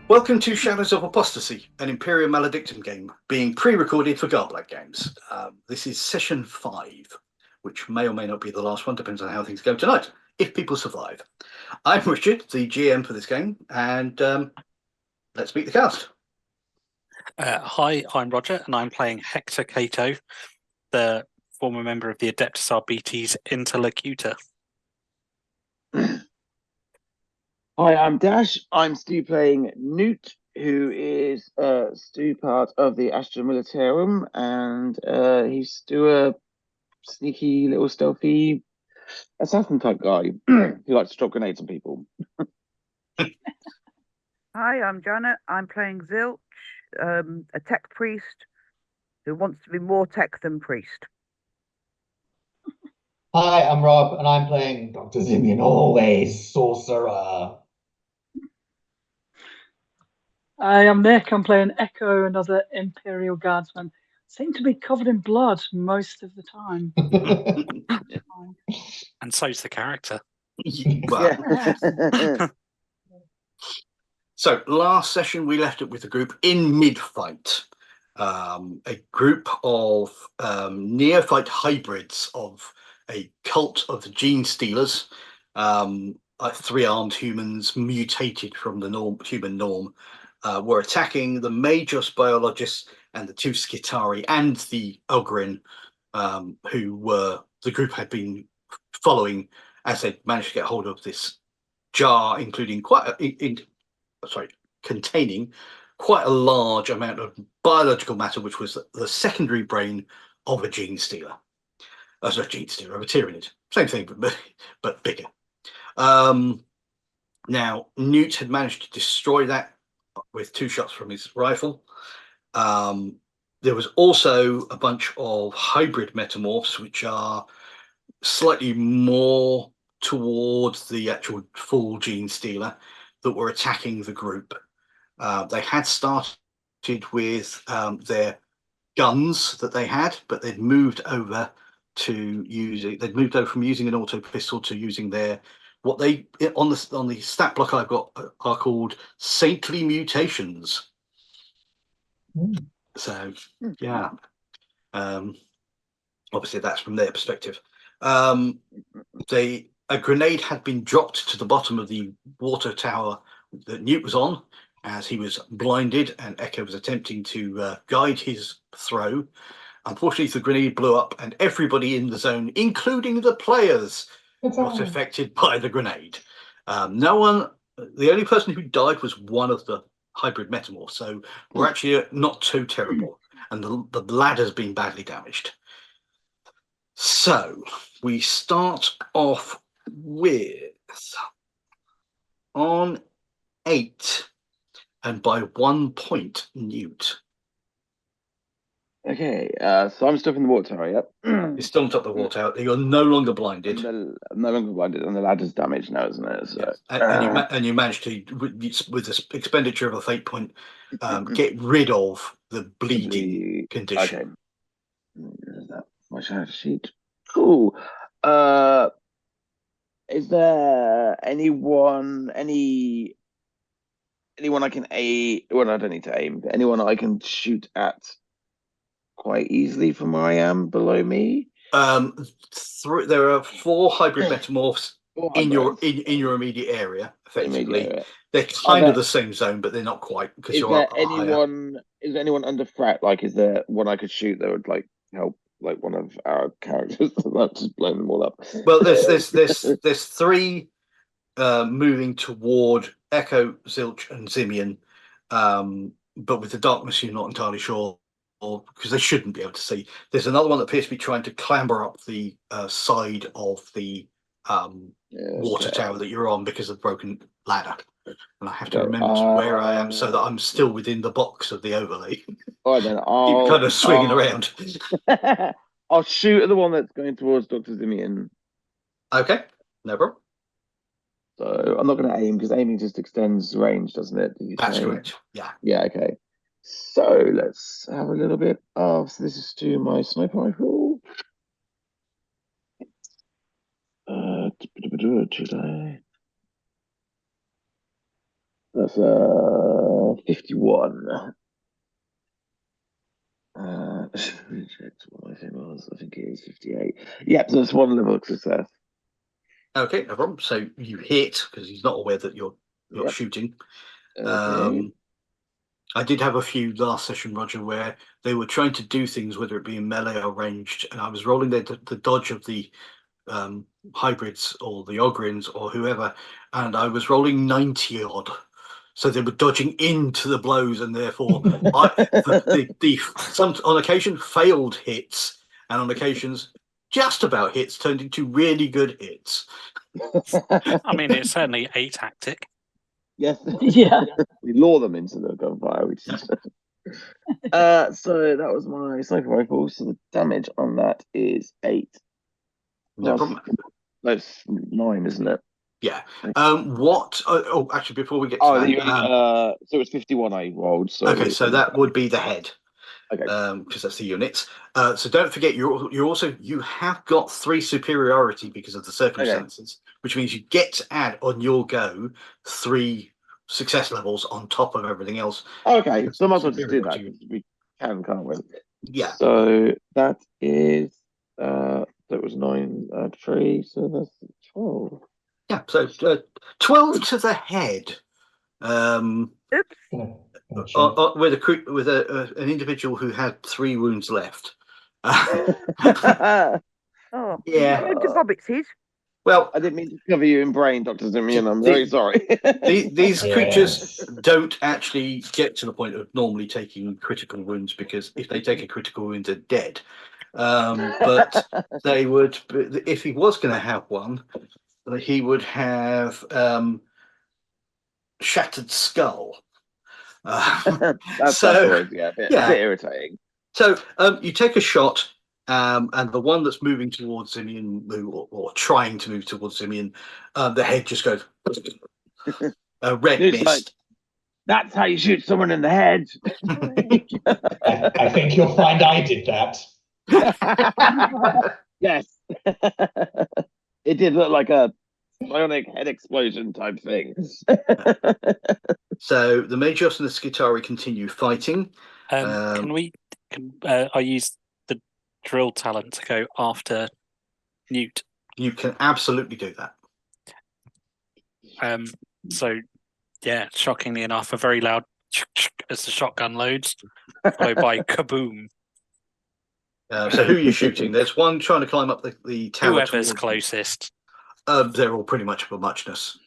Welcome to Shadows of Apostasy, an Imperium Maladictum game being pre-recorded for Garblack Games. This is session 5, which may or may not be the last one, depends on how things go tonight, if people survive. I'm Richard, the GM for this game, and let's meet the cast. Hi, I'm Roger, and I'm playing Hector Cato, the former member of the Adeptus Arbites Interlocutor. Hi, I'm Dash. I'm Stu playing Newt, who is Stu part of the Astra Militarum, and he's Stu a sneaky little stealthy assassin type guy who likes to drop grenades on people. Hi, I'm Janet. I'm playing Zilch, a tech priest who wants to be more tech than priest. Hi, I'm Rob, and I'm playing Dr. Zimian, always sorcerer. Hi, I'm Nick. I'm playing Echo, another Imperial Guardsman. Seem to be covered in blood most of the time. And so's the character. Yeah. So, last session we left it with the group in mid-fight. A group of neophyte hybrids of a cult of the Gene Stealers, like 3-armed humans mutated from the human norm, were attacking the Magos biologists and the 2 Skitari and the Ogryn, who the group had been following as they managed to get hold of this jar, containing quite a large amount of biological matter, which was the secondary brain of a Gene Stealer. Of a Tyrannid. Same thing, but bigger. Now, Newt had managed to destroy that with 2 shots from his rifle. There was also a bunch of hybrid metamorphs, which are slightly more towards the actual full Gene Stealer, that were attacking the group. They had started with their guns that they had, but they'd moved over from using an auto pistol to using their on the stat block I've got are called saintly mutations. So yeah, obviously that's from their perspective. A grenade had been dropped to the bottom of the water tower that Newt was on, as he was blinded and Echo was attempting to guide his throw. Unfortunately, the grenade blew up and everybody in the zone, including the players, was affected by the grenade. The only person who died was one of the hybrid metamorphs, so we're actually not too terrible. And the ladder's been badly damaged. So we start off with on 8, and by 1 point, Newt. Okay, so I'm still in the water tower, yep. You're still on top of the water tower. You're no longer blinded. I'm no longer blinded, and the ladder's damaged now, isn't it? So, yes. And you managed to, with the expenditure of a fate point, get rid of the bleeding condition. Okay. There's that. My shadow sheet. Cool. Is there anyone I can aim? Well, I don't need to aim. But anyone I can shoot at quite easily from where I am below me? There are 4 hybrid metamorphs in your immediate area. Effectively, they're kind of the same zone, but they're not quite, because you're up higher. Is there anyone under threat? Like, is there one I could shoot that would help? Like one of our characters, not just blowing them all up. Well, there's 3 moving toward Echo, Zilch, and Zimian, but with the darkness, you're not entirely sure, because they shouldn't be able to see. There's another one that appears to be trying to clamber up the side of the water tower that you're on because of the broken ladder. And I have to remember where I am so that I'm still within the box of the overlay. All right, then Keep kind of swinging around. I'll shoot at the one that's going towards Dr. Zimian. Okay, no problem. So I'm not going to aim, because aiming just extends range, doesn't it? That's correct. Yeah. Yeah, okay. So let's have a little bit of, so this is to my sniper rifle. July. That's 51. Checked what my thing was. I think it is 58. Yep, so that's one level of success. Okay, no problem. So you hit because he's not aware that you're Yep. shooting. Okay. I did have a few last session, Roger, where they were trying to do things, whether it be in melee or ranged, and I was rolling the dodge of the hybrids or the Ogrins or whoever, and I was rolling 90 odd. So they were dodging into the blows, and therefore, some on occasion failed hits, and on occasions just about hits turned into really good hits. I mean, it's certainly a tactic. Yes. Yeah. We lure them into the gunfire. Which is... so that was my sniper rifle. So the damage on that is 8. No Plus- problem. That's 9, isn't it? Yeah. Actually, before we get to Oh, that, so it's 51 I rolled. So okay, so that would be the head. Okay. Because that's the units. So don't forget, you have got 3 superiority because of the circumstances, which means you get to add on your go 3 success levels on top of everything else. Okay, so I might as well just do that. Superiority. We can, can't we? Yeah. So that is that was 9 3, so that's 12. Yeah. So 12 to the head. Oops. With an individual who had 3 wounds left. Oh, Yeah. Into Bobbit's. Well, I didn't mean to cover you in brain, Dr. Simeon. I'm very sorry. These Yes. creatures don't actually get to the point of normally taking critical wounds, because if they take a critical wound, they're dead. But they would, if he was going to have one, he would have shattered skull. That's So, always a bit irritating. So you take a shot, and the one that's moving towards Simeon, or trying to move towards Simeon, the head just goes red It's mist. like, that's how you shoot someone in the head. I think you'll find I did that. Yes. It did look like a bionic head explosion type thing. So the Magos and the Skitari continue fighting. I use the drill talent to go after Newt. You can absolutely do that. So yeah, shockingly enough, a very loud as the shotgun loads, followed by kaboom. So who are you shooting? There's one trying to climb up the tower. Whoever's closest. They're all pretty much of a muchness.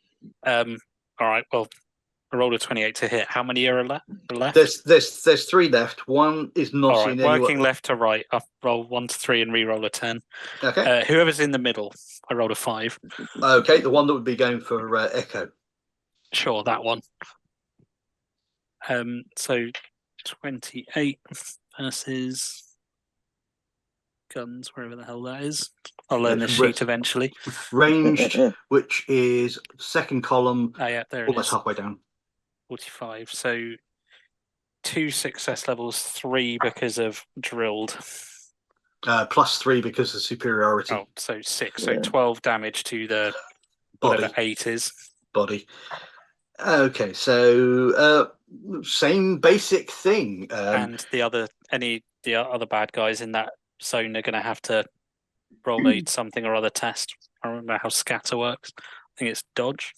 All right. Well, I rolled a 28 to hit. How many are left? There's 3 left. One is not All right. in Working anyone. left to right. I roll 1 to 3 and re-roll a 10. Okay. Whoever's in the middle, I rolled a 5. Okay, the one that would be going for Echo. Sure, that one. So 28 versus guns, wherever the hell that is. I'll learn this sheet eventually. Ranged, which is second column, Oh yeah, there it almost is. halfway down. 45. So 2 success levels, 3 because of drilled. Plus 3 because of superiority. Oh, so 6. So 12 damage to the Body. whatever 8 is. Body. Okay, so same basic thing. And the other bad guys in that zone are going to have to roll a something or other test. I don't remember how scatter works. I think it's dodge.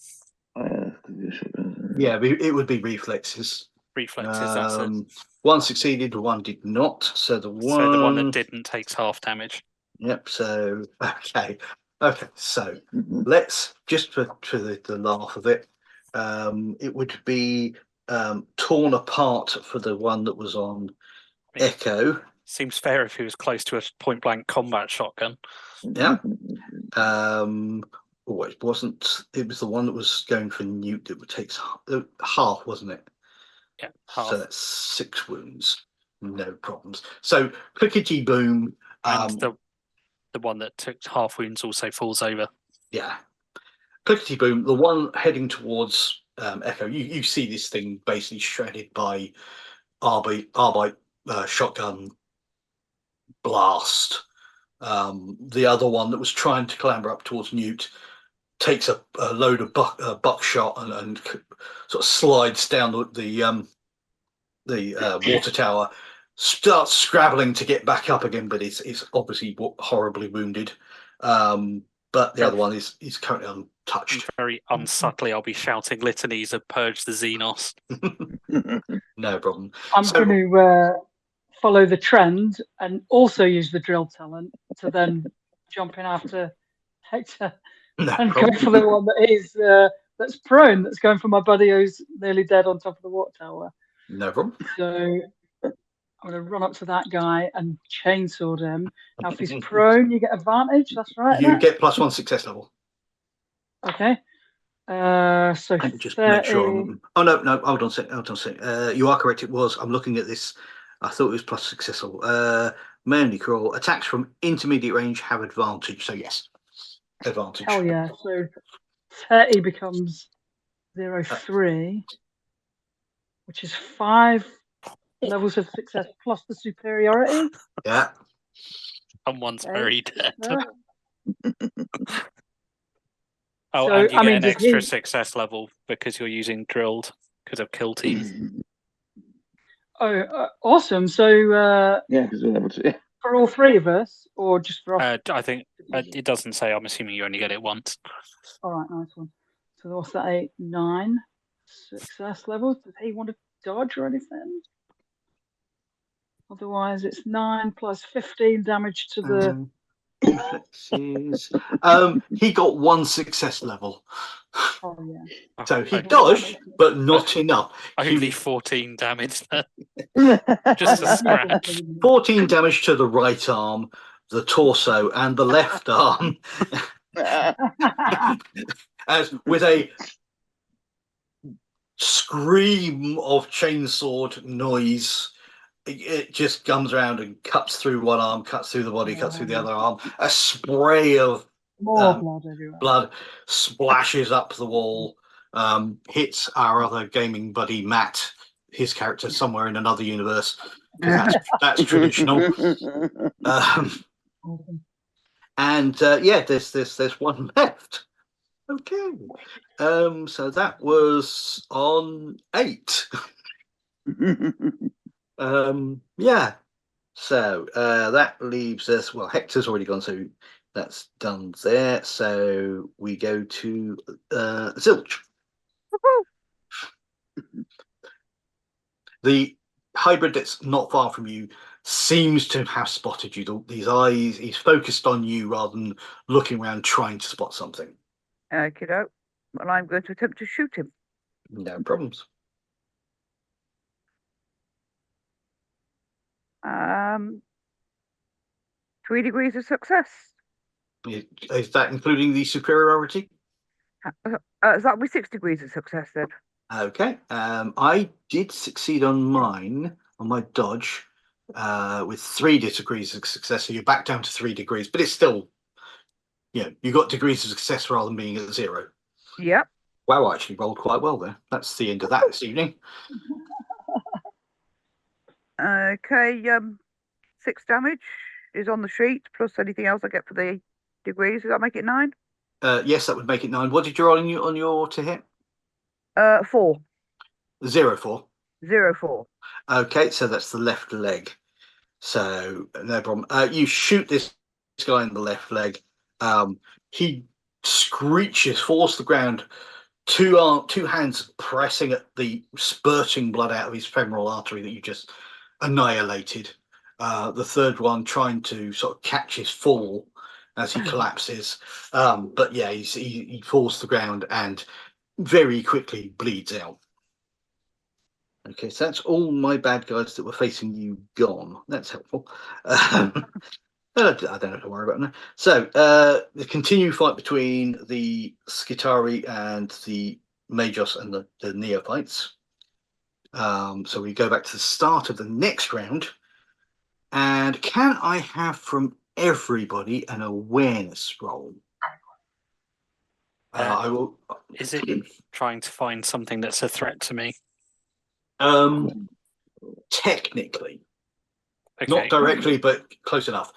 Yeah, it would be reflexes. Reflexes, that's it. One succeeded, one did not. So the one that didn't takes half damage. Yep. So okay. So let's just for the laugh of it. It would be torn apart for the one that was on Echo. Seems fair if he was close to a point blank combat shotgun. Yeah. It wasn't. It was the one that was going for Newt that would take half, wasn't it? Yeah, half. So that's 6 wounds. No problems. So clickety boom. And the one that took half wounds also falls over. Yeah. Clickety boom. The one heading towards Echo. You see this thing basically shredded by Arbite shotgun blast. The other one that was trying to clamber up towards Newt takes a load of buckshot and sort of slides down the water tower, starts scrabbling to get back up again, but it's obviously horribly wounded. But the other one is currently untouched. Very unsubtly, I'll be shouting litanies of Purge the Xenos. No problem. I'm going to follow the trend and also use the drill talent to then jump in after Hector and go for the one that is that's prone, that's going for my buddy who's nearly dead on top of the water tower. No problem. So I'm going to run up to that guy and chainsword him. Now, if he's prone, you get advantage. That's right. You get +1 success level. Okay. So Let me just 30... make sure. Oh no, hold on a sec. You are correct. It was. I'm looking at this. I thought it was plus success level. Mainly crawl. Attacks from intermediate range have advantage. So yes, advantage. Hell yeah. So 30 becomes 0.3, which is 5 levels of success plus the superiority. Yeah. Someone's very dead. So, and you get an extra success level because you're using drilled because of kill team. Oh, awesome! So yeah, because we're able to. For all three of us, or just for us? I think it doesn't say. I'm assuming you only get it once. All right, nice one. So what's that? 8, 9 success levels. Does he want to dodge or anything? Otherwise, it's 9 plus 15 damage to the. He got 1 success level. Oh yeah. So he dodged, but not enough. Only 14 damage. Just a scratch. 14 damage to the right arm, the torso, and the left arm. As with a scream of chainsword noise, it just comes around and cuts through one arm, cuts through the body, cuts through the other arm. A spray of blood splashes up the wall, hits our other gaming buddy Matt, his character somewhere in another universe, because that's traditional. And yeah, there's one left. Okay, so that was on 8. Yeah, so that leaves us. Well, Hector's already gone, so that's done there. So we go to Zilch. The hybrid that's not far from you seems to have spotted you. These eyes, he's focused on you rather than looking around trying to spot something. Kiddo. Well, I'm going to attempt to shoot him. No problems. 3 degrees of success. Is that including the superiority? That would be 6 degrees of success then. Okay. I did succeed on mine, on my dodge, with 3 degrees of success. So you're back down to 3 degrees, but it's still, you got degrees of success rather than being at 0. Yep. Wow, I actually rolled quite well there. That's the end of that this evening. Okay, 6 damage is on the sheet, plus anything else I get for the degrees. Does that make it 9? Yes, that would make it 9. What did you roll on your to hit? 4. 0-4. 0-4. Okay, so that's the left leg. So no problem. You shoot this guy in the left leg. He screeches, falls to the ground. 2 hands pressing at the spurting blood out of his femoral artery that you just annihilated. The third one trying to sort of catch his fall as he collapses. But yeah, he falls to the ground and very quickly bleeds out. Okay, so that's all my bad guys that were facing you gone. That's helpful. I don't have to worry about that. So the continued fight between the Skitari and the Magos and the Neophytes. So we go back to the start of the next round. And can I have from everybody an awareness roll? I will. Is it trying to find something that's a threat to me? Technically. Okay. Not directly, but close enough.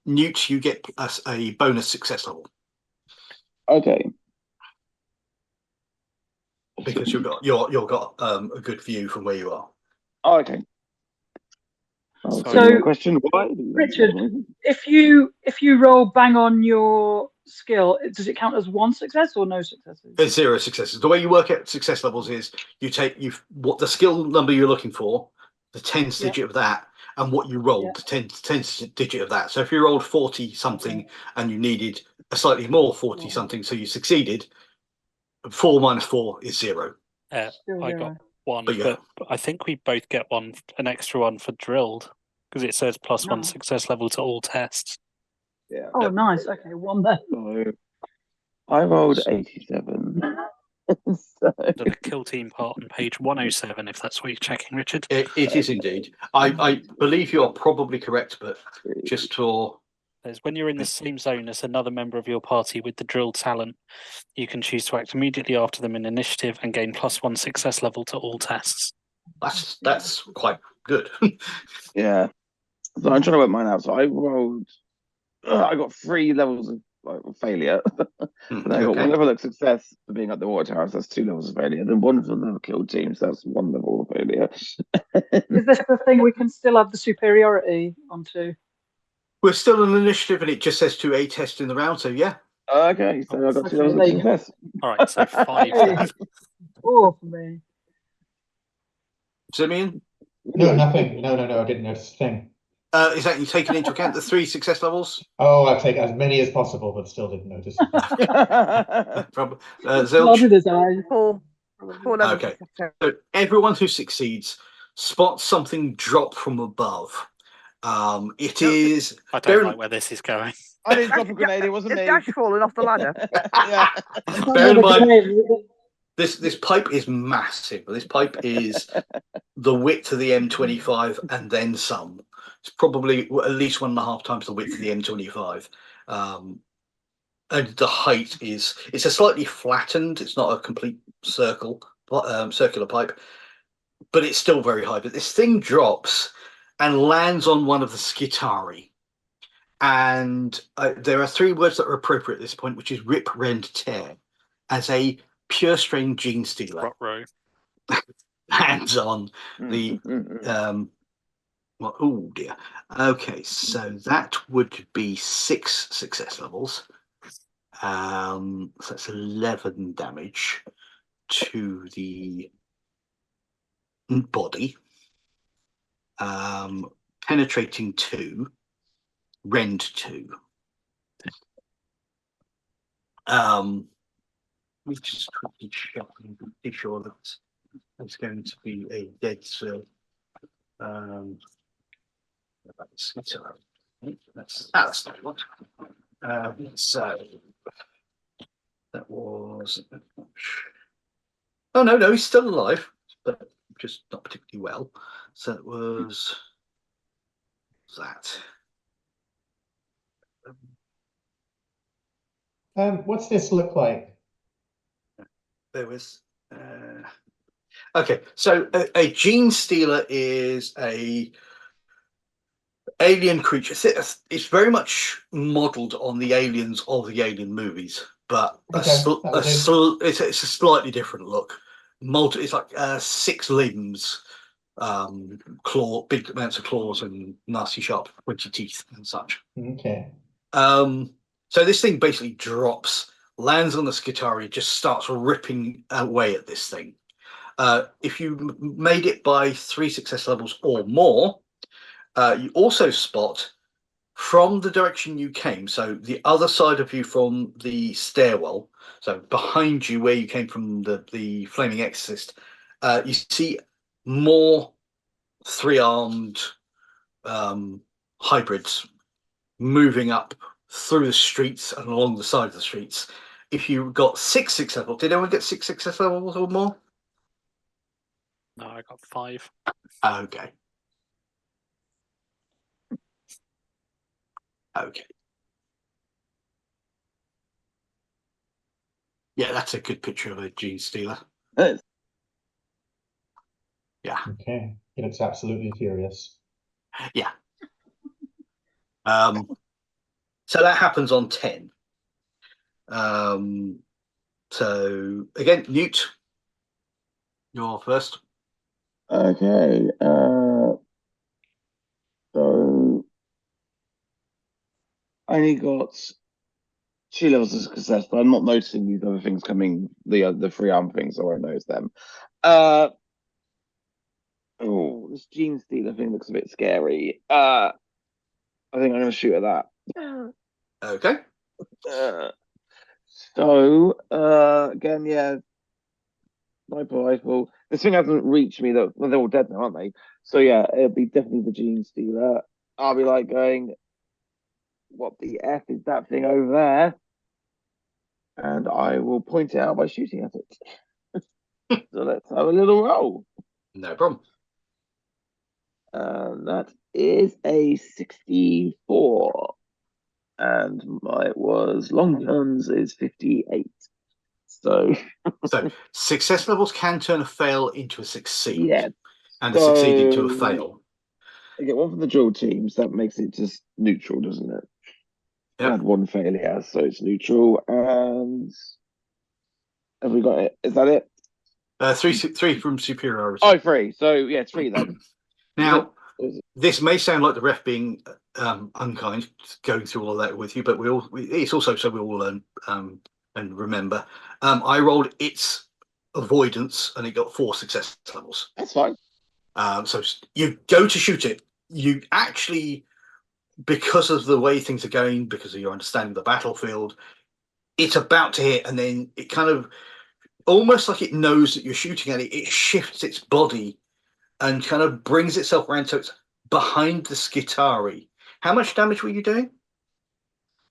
Newt, you get a bonus success level. Okay. because you've got a good view from where you are. Oh, okay. So, question: Why, Richard, if you roll bang on your skill, does it count as one success or no successes? It's 0 successes. The way you work out success levels is you take what the skill number you're looking for, the tens digit of that, and what you rolled, the tens digit of that. So if you rolled 40 something and you needed a slightly more 40 something, so you succeeded, 4 minus 4 is 0. I got 1, but I think we both get an extra one for drilled, because it says +1 success level to all tests. Yeah. Oh, nice. Okay, 1 there. So I rolled 87. So The kill team part on page 107, if that's what you're checking, Richard. It is indeed. I believe you are probably correct, but just for... When you're in the same zone as another member of your party with the drilled talent, you can choose to act immediately after them in initiative and gain +1 success level to all tests. That's quite good. yeah. So I'm trying to work mine out. So I rolled. I got 3 levels of failure. And I got 1 level of success for being at the water tower. So that's 2 levels of failure. Then 1 for the kill team. So that's 1 level of failure. Is this the thing we can still have the superiority onto? We're still in initiative, and it just says 2 tests in the round. So yeah. Okay, so I got 2 levels of success. All right, so 5. 4 for me. Simeon? No, nothing. No, I didn't notice a thing. Is that you taking into account the 3 success levels? Oh, I've taken as many as possible, but still didn't notice. Zilch? 4 levels. Okay. So everyone who succeeds spots something drop from above. It is. I don't like where this is going. I didn't drop a grenade. It wasn't me. Dash falling off the ladder. Yeah. Bear in mind, this pipe is massive. This pipe is the width of the M25 and then some. It's probably at least 1.5 times the width of the M25. And the height it's a slightly flattened, it's not a complete circular pipe, but it's still very high. But this thing drops and lands on one of the Skitari. And there are 3 words that are appropriate at this point, which is rip, rend, tear, as a pure strain gene stealer lands on the well, oh dear. Okay, so that would be 6 success levels. So that's 11 damage to the body. Penetrating 2, rend 2. We just quickly check and be sure that it's going to be a dead cell. That's not what. So that was. Oh no, he's still alive, but just not particularly well. So it was that. What's this look like? There was. Okay, so a gene stealer is a alien creature. It's very much modelled on the aliens of the Alien movies, but it's a slightly different look. It's like 6 limbs, big amounts of claws, and nasty sharp pointy teeth and such. Okay. So this thing basically drops, lands on the Skitari, just starts ripping away at this thing. If you made it by 3 success levels or more, you also spot from the direction you came, so the other side of you from the stairwell, so behind you where you came from the Flaming Exorcist, you see more 3-armed hybrids moving up through the streets and along the side of the streets. If you got 6 success levels, did anyone get 6 success levels or more? No, I got 5. Okay. Yeah, that's a good picture of a gene stealer. Yeah. Okay. It looks absolutely furious. Yeah. So that happens on 10. So again, Newt, you're first. Okay. So I only got 2 levels of success, but I'm not noticing these other things coming. The free arm things, so I won't notice them. Oh, this gene stealer thing looks a bit scary. I think I'm going to shoot at that. Okay. Again, yeah, sniper rifle. This thing hasn't reached me though. Well, they're all dead now, aren't they? So yeah, it'll be definitely the gene stealer. I'll be like going, what the F is that thing over there? And I will point it out by shooting at it. So let's have a little roll. No problem. That is a 64. And my long guns is 58. So success levels can turn a fail into a succeed. Yeah. And a succeed into a fail. I get one from the drill teams. That makes it just neutral, doesn't it? Yep. I had one failure, so it's neutral. And have we got it? Is that it? Three from superiority. Oh, 3. So yeah, 3 then. Now, this may sound like the ref being unkind, going through all of that with you, but it's also so we all learn and remember. I rolled its avoidance, and it got 4 success levels. That's fine. So you go to shoot it. You actually, because of the way things are going, because of your understanding of the battlefield, it's about to hit, and then it kind of, almost like it knows that you're shooting at it, it shifts its body and kind of brings itself around so it's behind the Skitari. How much damage were you doing?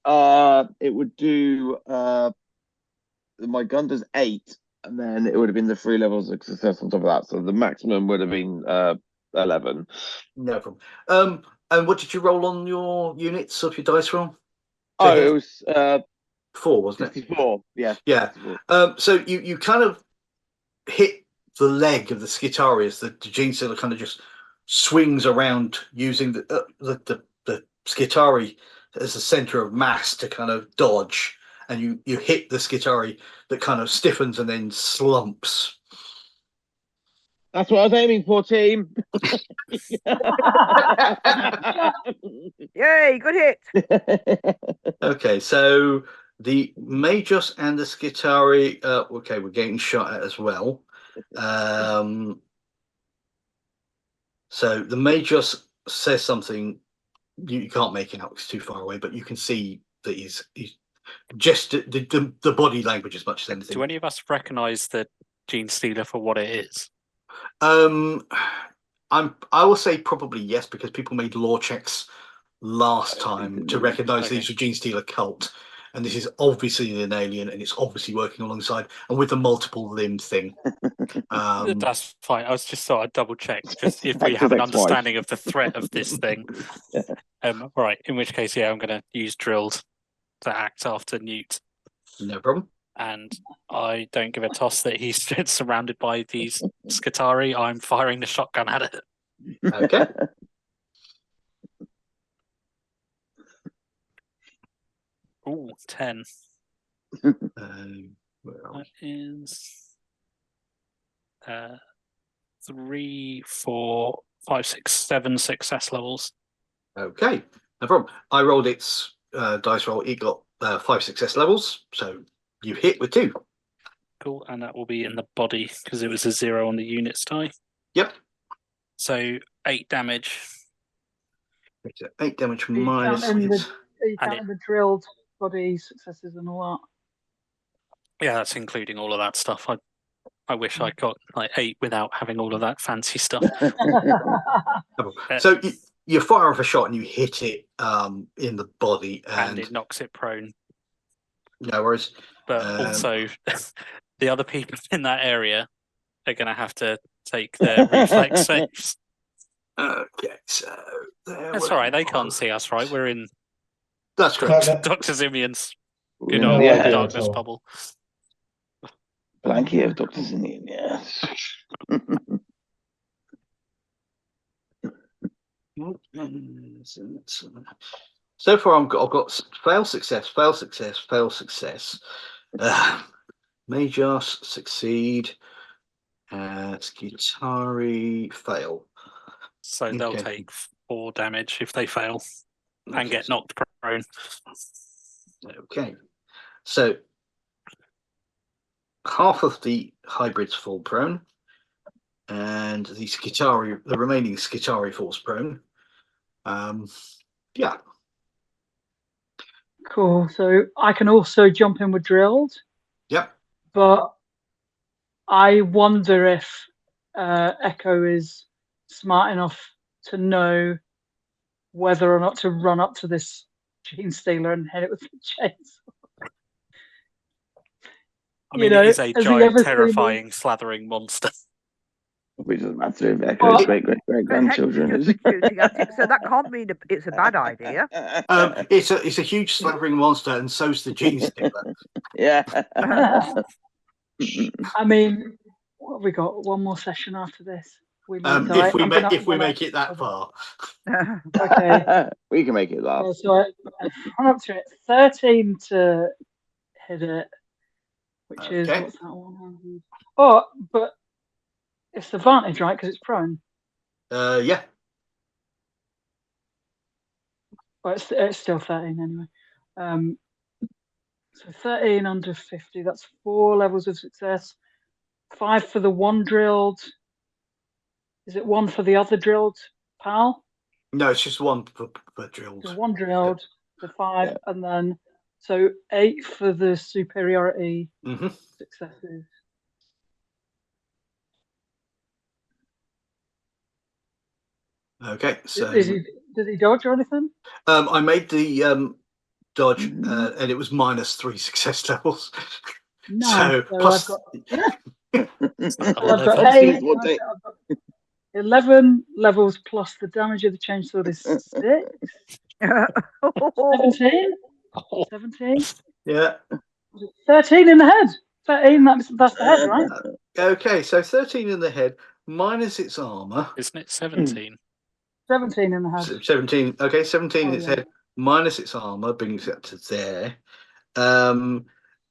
It would do, my gun does 8, and then it would have been the 3 levels of success on top of that. So the maximum would have been 11. No problem. And what did you roll on your units of your dice roll? Oh, it was 4, wasn't 64. it? Yeah. So you kind of hit the leg of the Skitari as the gene stealer kind of just swings around, using the Skitari as a center of mass to kind of dodge, and you hit the Skitari that kind of stiffens and then slumps. That's what I was aiming for, team. Yay, good hit. Okay, so the Magus and the Skitari, okay, we're getting shot at as well. So the Magus says something, you can't make it out, it's too far away, but you can see that he's just the body language as much as anything. Do any of us recognise the gene stealer for what it is? I will say probably yes, because people made law checks last time to recognise these were gene stealer cult, and this is obviously an alien, and it's obviously working alongside, and with the multiple limb thing. That's fine. I was just thought I'd double check, just if we have an understanding of the threat of this thing. Right. In which case, yeah, I'm going to use drilled to act after Newt. No problem. And I don't give a toss that he's surrounded by these Skitari. I'm firing the shotgun at it. Okay. Ooh, 10. That is 3, 4, 5, 6, 7 success levels. Okay, no problem. I rolled its dice roll. It got 5 success levels, so you hit with 2. Cool, and that will be in the body because it was a 0 on the units die. Yep. So 8 damage. 8 damage Are you minus. counting the drilled body successes and all Yeah, that's including all of that stuff. I wish I got like 8 without having all of that fancy stuff. that? So you fire off a shot and you hit it in the body, and it knocks it prone. No worries. But also, the other people in that area are going to have to take their reflex saves. Okay, so that's all right. They can't see us, right? We're in. That's correct. Dr. Zimian's good No old idea darkness at all. bubble. Blanket of Dr. Zimian, yes. So far, I've got fail, success, fail, success, fail, success. Magus, succeed. Skitari, fail. So they'll take 4 damage if they fail and get knocked prone. Okay. So half of the hybrids fall prone, and the remaining Skitari falls prone. Yeah. Cool. So I can also jump in with drilled. Yep. But I wonder if Echo is smart enough to know whether or not to run up to this gene stealer and hit it with the chainsaw. I mean, it is a giant, terrifying, slathering monster. Which doesn't matter if Echo's great-great-great-grandchildren. So that can't mean it's a bad idea. It's a huge slathering monster, and so's the gene stealer. Yeah. I mean, what have we got? One more session after this. If we make it that far. Okay. We can make it last. So I'm up to it. 13 to hit it, which is what's that 100? Oh, but it's advantage, right? Because it's prone. Yeah. But it's still 13 anyway. So 13 under 50. That's 4 levels of success. 5 for the one drilled. Is it 1 for the other drilled, pal? No, it's just 1 for drilled. So 1 drilled, the 5, and then so 8 for the superiority successes. Okay, so does he dodge or anything? I made the dodge, and it was -3 success levels. Nice. So plus, I've got 8. 11 levels plus the damage of the chainsaw is 6. 17? 17? Yeah. 13 in the head. 13, that's the head, right? Okay, so 13 in the head minus its armor. Isn't it 17? 17 in the head. 17. Okay, 17 in its head minus its armor brings it up to there.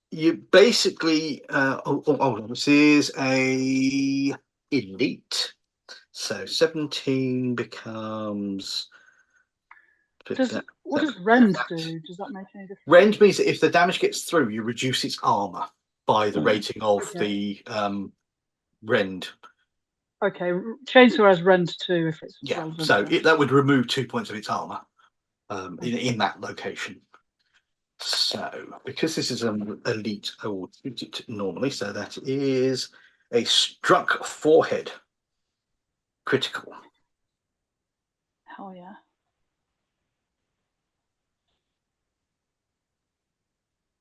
You basically this is a elite. So 17 becomes. What does rend do? Does that make any difference? Rend means that if the damage gets through, you reduce its armor by the rating of the rend. Okay, chainsaw has rend 2 if it's relevant. So that would remove 2 points of its armor in that location. So because this is an elite, I will treat it normally. So that is a struck forehead. Critical. Hell yeah.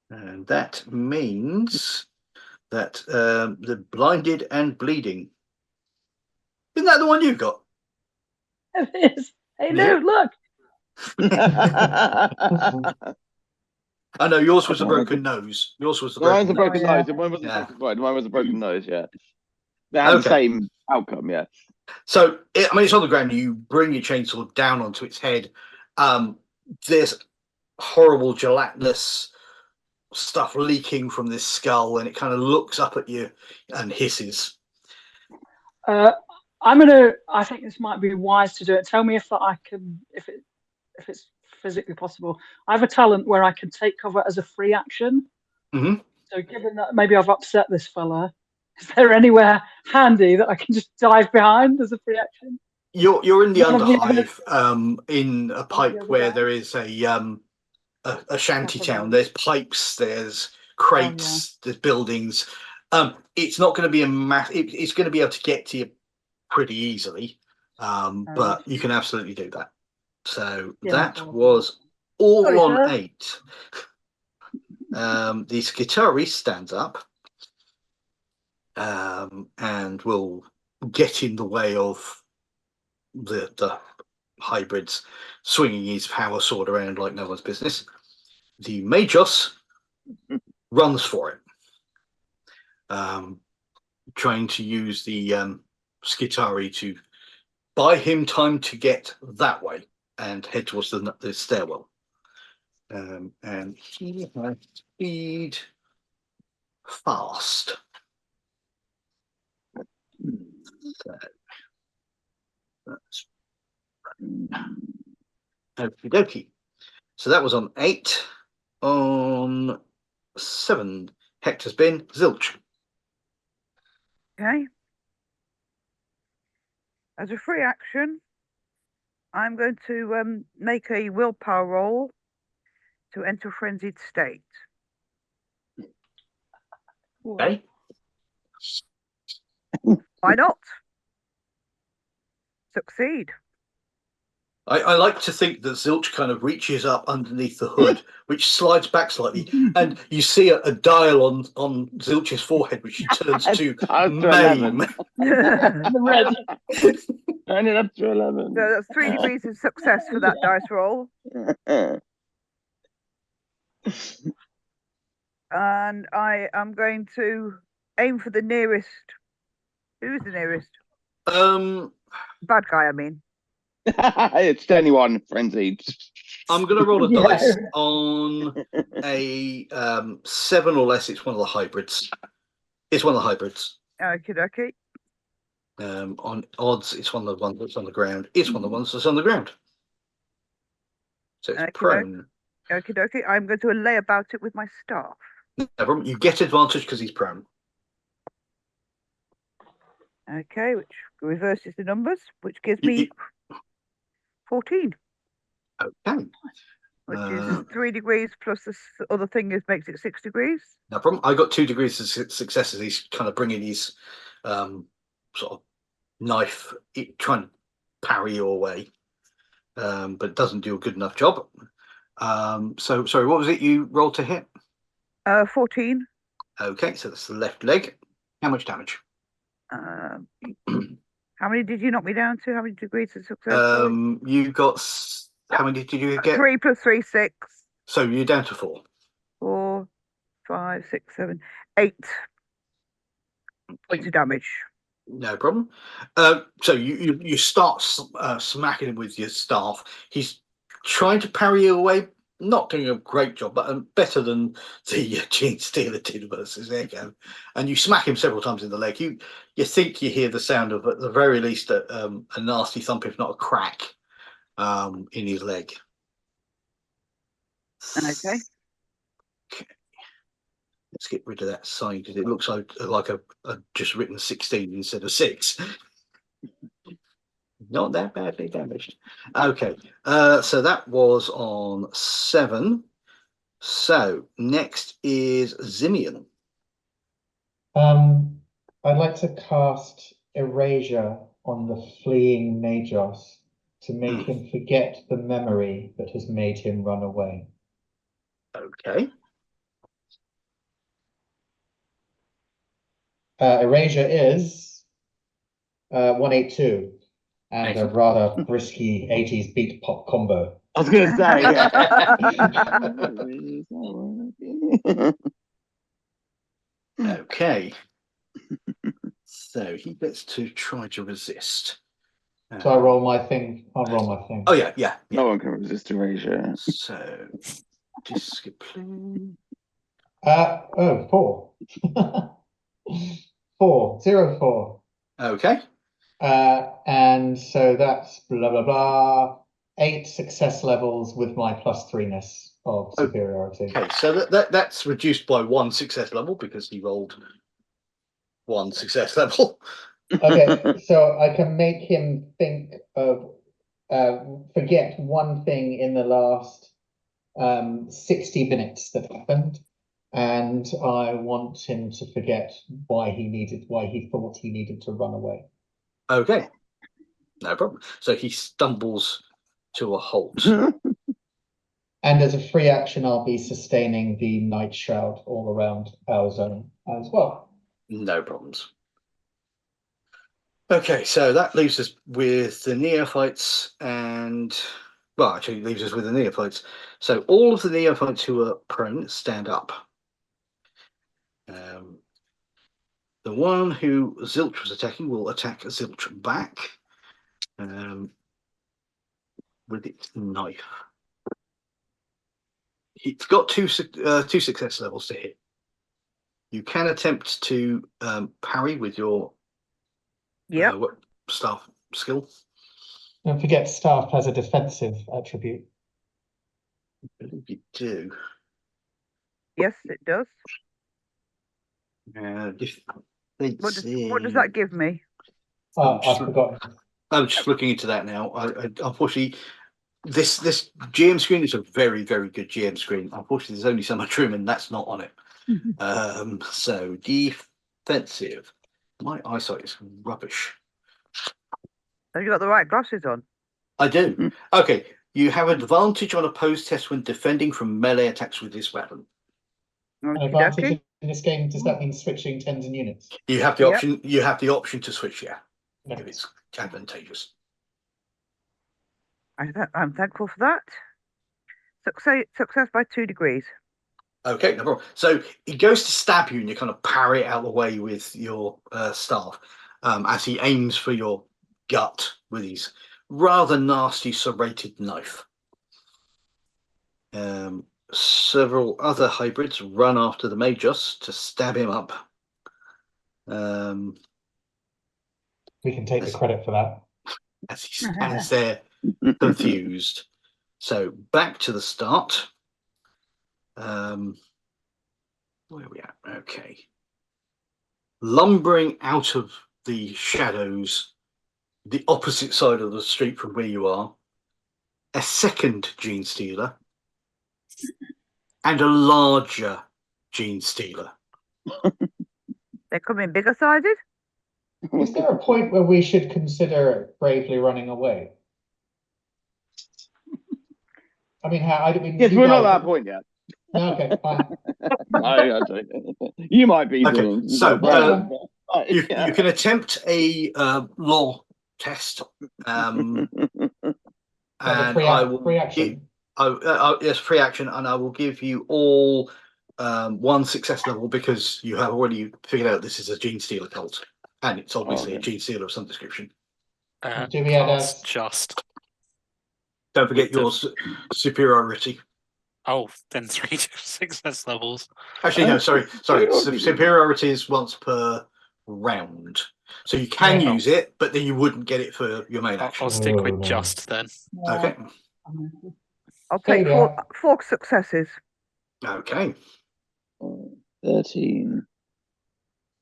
And that means that the blinded and bleeding. Isn't that the one you've got? It is. Hey, dude, look. I know yours was a broken nose. Yours was the broken nose. Mine was a broken nose, yeah. They had the same outcome, yeah. So, it's on the ground. You bring your chainsaw down onto its head. There's horrible gelatinous stuff leaking from this skull, and it kind of looks up at you and hisses. I think this might be wise to do it. Tell me if it's physically possible. I have a talent where I can take cover as a free action. So given that maybe I've upset this fella, is there anywhere handy that I can just dive behind as a free action? You're in the underhive, in a pipe where there is a shanty town. There's pipes, there's crates, there's buildings. It's not going to be it's going to be able to get to you pretty easily, but you can absolutely do that. So that was all on 8. The Skitari stands up and will get in the way of the hybrids swinging his power sword around like no one's business. The Magus runs for it, trying to use the Skitari to buy him time to get that way and head towards the stairwell. And he has speed fast. So that's okie dokie. So that was on 8. On 7, Hector's been Zilch. Okay. As a free action, I'm going to make a willpower roll to enter frenzied state. Okay. Why not? Succeed. I like to think that Zilch kind of reaches up underneath the hood, which slides back slightly, and you see a dial on Zilch's forehead, which she turns to maim. The red. Turn it up to 11. So that's 3 degrees of success for that dice roll. And I am going to aim for the nearest. Who's the nearest? Bad guy, I mean. It's anyone frenzied. I'm going to roll a dice on a 7 or less. It's one of the hybrids. It's one of the hybrids. Okie dokie. On odds, it's one of the ones that's on the ground. It's one of the ones that's on the ground. So it's prone. Okie dokie. I'm going to lay about it with my staff. No problem. You get advantage because he's prone. Okay, which reverses the numbers, which gives me 14. Okay. Which is 3 degrees plus this other thing makes it 6 degrees. No problem. I got 2 degrees of success as he's kind of bringing his sort of knife, trying to parry your way, but doesn't do a good enough job. So, sorry, what was it you rolled to hit? 14. Okay, so that's the left leg. How much damage? How many did you knock me down to? How many degrees of success? You got, how many did you get? 3 plus 3, 6. So you're down to 4. 4, 5, 6, 7, 8 points of damage. No problem. So you start smacking him with your staff. He's trying to parry you away, not doing a great job, but better than the Gene Stealer did versus Echo. And you smack him several times in the leg. You think you hear the sound of, at the very least, a nasty thump, if not a crack, in his leg. Okay. Let's get rid of that sign because it looks like a just written 16 instead of 6. Not that badly damaged. Okay, so that was on 7. So next is Zimian. I'd like to cast Erasure on the fleeing Magos to make him forget the memory that has made him run away. Okay. Erasure is 182 and a rather brisky 80s beat pop combo. I was going to say, yeah. Okay. So he gets to try to resist. So I roll my thing. I'll roll my thing. Oh, yeah. No one can resist erasure. So, discipline. 4. 4. Okay. And so that's blah, blah, blah. 8 success levels with my +3ness of superiority. Okay, so that's reduced by 1 success level because he rolled 1 success level. Okay, so I can make him think of forget one thing in the last 60 minutes that happened, and I want him to forget why he thought he needed to run away. Okay, no problem. So he stumbles to a halt. And as a free action, I'll be sustaining the Night Shroud all around our zone as well. No problems. Okay, so that leaves us with the neophytes and, well, actually leaves us with the neophytes. So all of the neophytes who are prone stand up. The one who Zilch was attacking will attack Zilch back with its knife. It's got two success levels to hit. You can attempt to parry with your staff skill. Don't forget, staff has a defensive attribute. I believe you do. Yes, it does. What does that give me? I've forgotten. I'm just looking into that now. Unfortunately, this GM screen is a very, very good GM screen. Unfortunately, there's only so much room, and that's not on it. So defensive. My eyesight is rubbish. Have you got the right glasses on? I do. Okay. You have advantage on opposed tests when defending from melee attacks with this weapon. An advantage in this game, does that mean switching tens and units? You have the option. You have the option to switch, yeah. Okay. If it's advantageous. I'm thankful for that. Success by 2 degrees. Okay, no problem. So he goes to stab you, and you kind of parry it out of the way with your staff as he aims for your gut with his rather nasty serrated knife. Several other hybrids run after the Magus to stab him up. We can take the credit for that. As he stands there confused. So back to the start. Where are we at? Okay. Lumbering out of the shadows, the opposite side of the street from where you are, a second Gene Stealer and a larger Gene Stealer. They come in bigger sizes? Is there a point where we should consider bravely running away? I mean, yes, we're not at that point yet. Okay, fine. You might be. Okay, so you can attempt a law test, and I will free action. Yes, free action, and I will give you all 1 success level because you have already figured out this is a Gene Stealer cult, and it's obviously a Gene Stealer of some description. Just. Don't forget your superiority. Oh, then 3 success levels. Actually, no, sorry. Superiority is once per round. So you can use it, but then you wouldn't get it for your main action. I'll stick with just then. Okay. I'll take 4 successes. Okay. 13.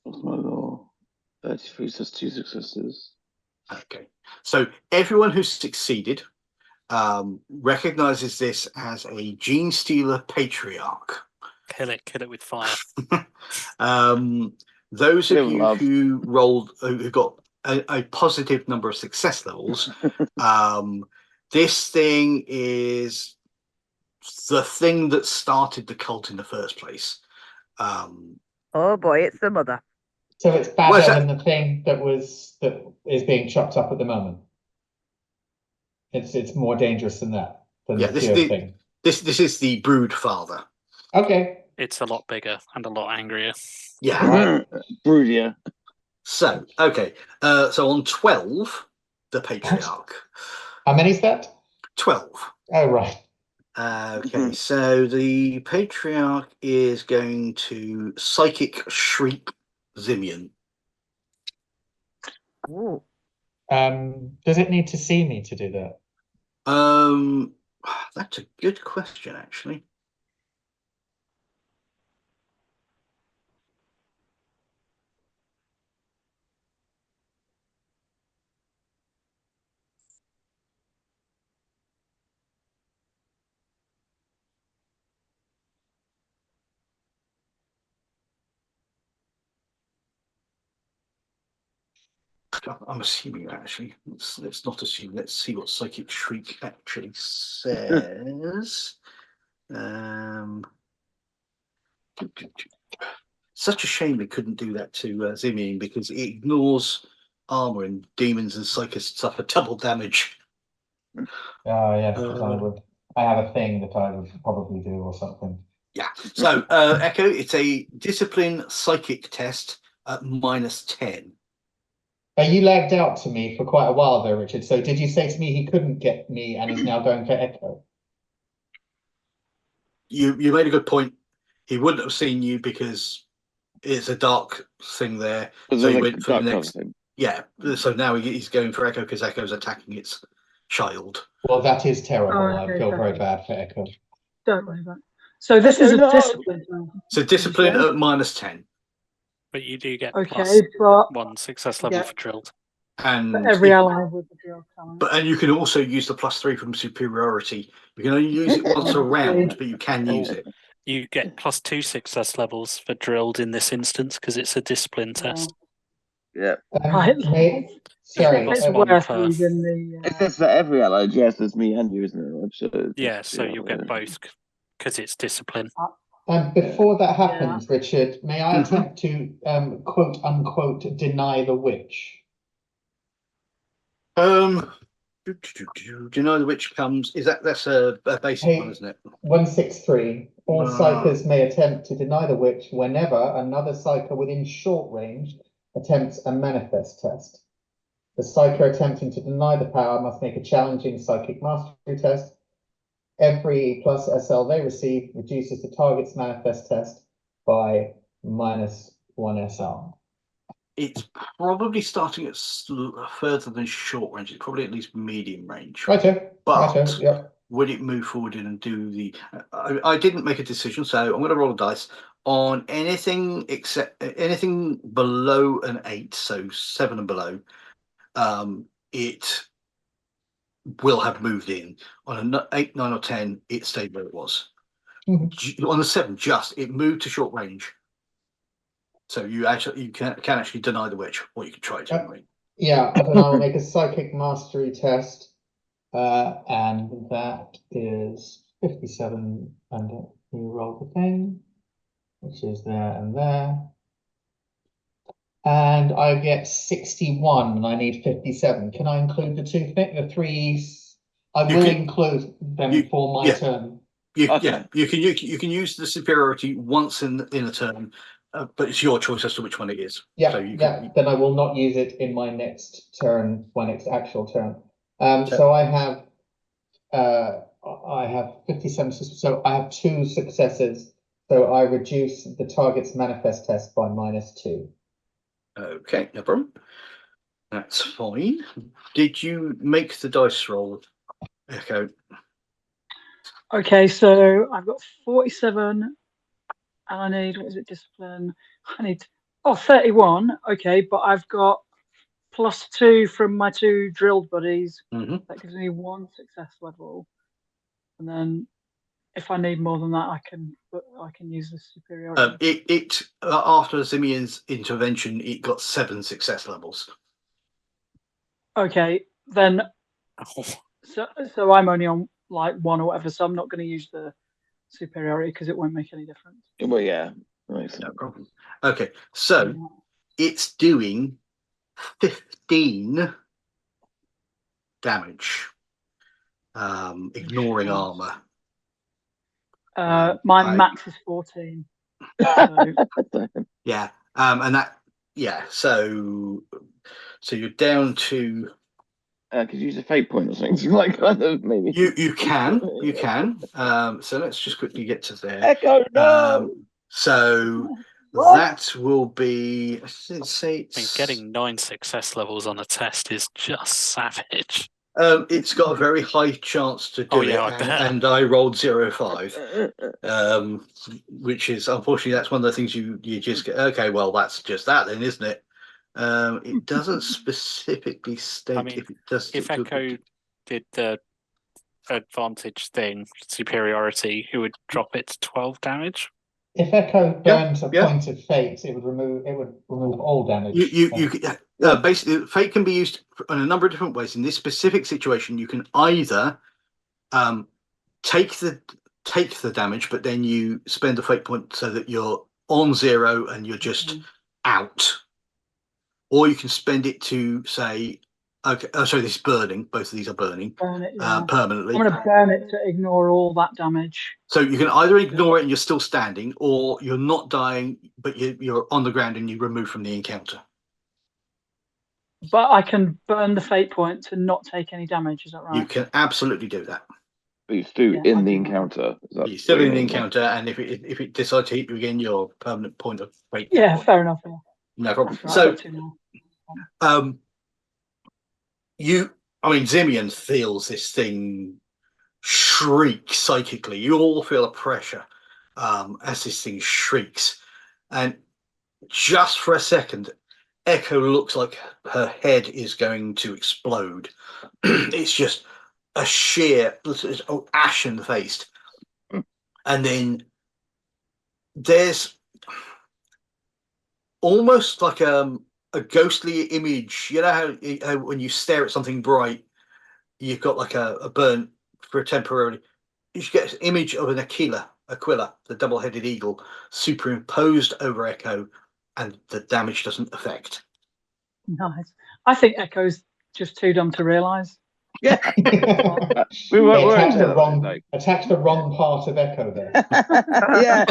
What's my law? 33 says 2 successes. Okay. So everyone who's succeeded recognizes this as a Gene Stealer patriarch. Kill it with fire. Those of you who got a positive number of success levels, this thing is the thing that started the cult in the first place. Oh boy, it's the mother. So it's badder than the thing that is being chopped up at the moment. It's more dangerous than that. This is the brood father. Okay. It's a lot bigger and a lot angrier. Yeah. Broodier. So, okay. So on 12, the patriarch. How many is that? 12. Oh, right. Okay, so the patriarch is going to psychic shriek Zimian. Ooh. Does it need to see me to do that? That's a good question, actually. I'm assuming actually. Let's not assume. Let's see what Psychic Shriek actually says. Such a shame they couldn't do that to Zimian because it ignores armor and demons and psychics suffer double damage. Oh yeah, I have a thing that I would probably do or something. Yeah. So Echo, it's a discipline psychic test at -10. You lagged out to me for quite a while there, Richard. So did you say to me he couldn't get me and he's now going for Echo? you made a good point. He wouldn't have seen you because it's a dark thing there. So he went for the next. Yeah. So now he's going for Echo because Echo's attacking its child. Well, that is terrible. I feel very bad for Echo. Don't worry about it. So this is a discipline. So discipline at -10. But you do get +1 success level for drilled. And for every ally with the drill talent. And you can also use the +3 from superiority. You can only use it once a round, but you can use it. You get +2 success levels for drilled in this instance because it's a discipline test. Yeah. Sorry, it's worth using the. It's for every ally. Yes, it's me and you, isn't it? Yeah, so you'll get both because it's discipline. Before that happens, Richard, may I attempt to quote unquote deny the witch? Deny the witch comes. That's a basic one, isn't it? 163. All psychers may attempt to deny the witch whenever another psyker within short range attempts a manifest test. The psyker attempting to deny the power must make a challenging psychic mastery test. Every plus SL they receive reduces the target's manifest test by -1 SL. It's probably starting at further than short range. It's probably at least medium range. But would it move forward in and do the? I didn't make a decision, so I'm going to roll a dice on anything except anything below an 8, so 7 and below. It will have moved in. On an 8, 9, or 10, it stayed where it was. On the 7, it moved to short range. So you can actually deny the witch, or you can try to anyway. Yeah, then I'll make a psychic mastery test, and that is 57. And you roll the thing, which is there and there. And I get 61, and I need 57. Can I include the threes? I will include them for my turn. You can use the superiority once in a turn, but it's your choice as to which one it is. Yeah, so then I will not use it in my next turn, my next actual turn. So I have 57. So I have 2 successes. So I reduce the target's manifest test by -2. Okay, no problem. That's fine. Did you make the dice roll, Echo? Okay, so I've got 47, and I need, what is it, discipline? I need, 31. Okay, but I've got +2 from my 2 drilled buddies. That gives me 1 success level. And then if I need more than that, I can use the superiority. After Simeon's intervention, it got 7 success levels. Okay, then so I'm only on like 1 or whatever, so I'm not going to use the superiority because it won't make any difference. Well, yeah, no problem. Okay, so it's doing 15 damage, ignoring armor. My max is 14. So. Yeah, and that, so you're down to. Could you use a fate point or something like that? Maybe you can. So let's just quickly get to there. Echo, no. So that will be. Getting 9 success levels on a test is just savage. It's got a very high chance to do it, and I rolled 0-5, which is unfortunately that's one of the things you just get. Okay, well that's just that then, isn't it? It doesn't specifically state if it does. If Echo did the advantage thing, superiority, it would drop it to 12 damage. If Echo burns a point of fate, it would remove all damage. Basically, fate can be used in a number of different ways. In this specific situation, you can either take the damage, but then you spend a fate point so that you're on 0 and you're just out, or you can spend it to say, okay, sorry, this is burning. Both of these are burning permanently. I'm going to burn it to ignore all that damage. So you can either ignore it and you're still standing, or you're not dying, but you're on the ground and you remove from the encounter. But I can burn the fate point to not take any damage. Is that right? You can absolutely do that. But you're still in the encounter. You're still in the encounter, and if it decides to hit you again, your permanent point of fate. Yeah, fair enough. Yeah. No problem. Right, So, I've got 2 more. Zimian feels this thing shriek psychically. You all feel a pressure as this thing shrieks, and just for a second, Echo looks like her head is going to explode. It's just a sheer, ashen faced, and then there's almost like a ghostly image. You know how when you stare at something bright, you've got like a burn for temporarily. You get an image of an Aquila, the double-headed eagle, superimposed over Echo, and the damage doesn't affect. Nice. I think Echo's just too dumb to realise. Yeah. We attacked the wrong part of Echo there. Yeah.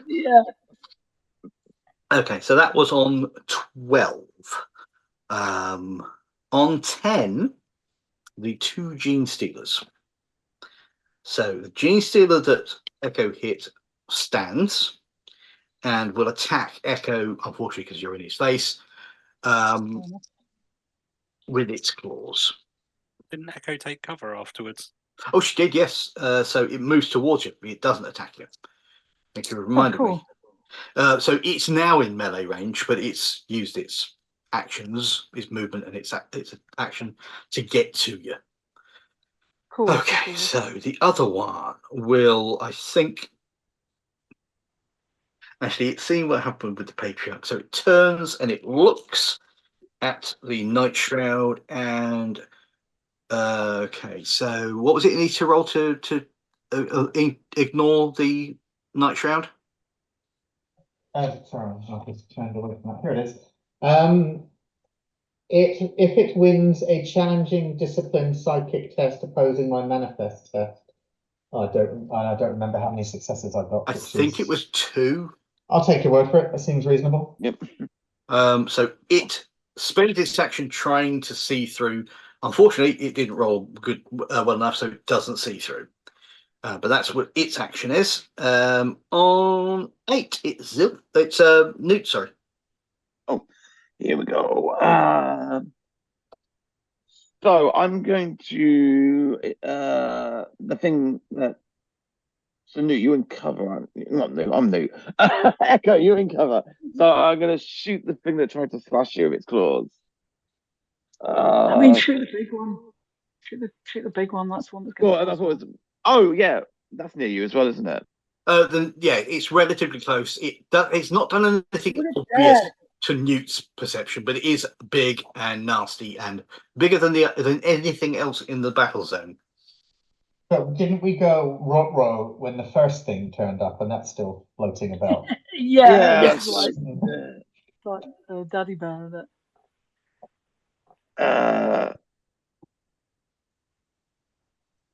Yeah. Okay, so that was on 12. On 10, the 2 Gene Stealers. So the Gene Stealer that Echo hit stands and will attack Echo, unfortunately, because you're in his face, with its claws. Didn't Echo take cover afterwards? Oh, she did, yes. So it moves towards you, but it doesn't attack you. Thank you for reminding me. So it's now in melee range, but it's used its actions, its movement, and its action to get to you. Cool. Okay, so the other one will, I think. Actually, it's seeing what happened with the patriarch. So it turns and it looks at the Night Shroud and. Okay, so what was it you need to roll to ignore the Night Shroud? Sorry, I'll just turned away from that. Here it is. If it wins a challenging discipline psychic test opposing my manifest test, I don't remember how many successes I got. I think it was 2. I'll take your word for it. That seems reasonable. Yep. So it spent its action trying to see through. Unfortunately, it didn't roll well enough, so it doesn't see through. But that's what its action is. On 8, it's Newt. Sorry. Oh, here we go. So I'm going to the thing that. So Newt, you in cover. Not Newt. I'm Newt. Echo, you're in cover. So I'm going to shoot the thing that tried to slash you with its claws. Shoot the big one. Shoot the big one. That's one that's good. That's what. Oh yeah, that's near you as well, isn't it? Then yeah, it's relatively close. It's not done anything obvious to Newt's perception, but it is big and nasty and bigger than anything else in the battle zone. So didn't we go row when the first thing turned up, and that's still floating about? Yeah. Yes. Like Daddy Bear.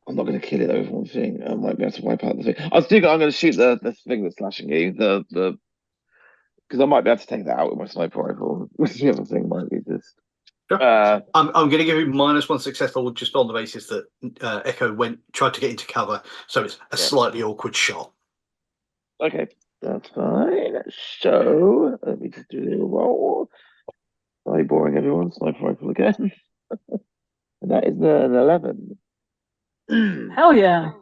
I'm not going to kill it over one thing. I might be able to wipe out the thing. I'm going to shoot the thing that's slashing you. Because I might be able to take that out with my sniper rifle. The other thing might be just. Sure. I'm going to give you -1 successful just on the basis that Echo tried to get into cover, so it's a slightly awkward shot. Okay, that's fine. So let me just do a little roll. Very boring, everyone. Sniper rifle again. And that is an 11. Hell yeah!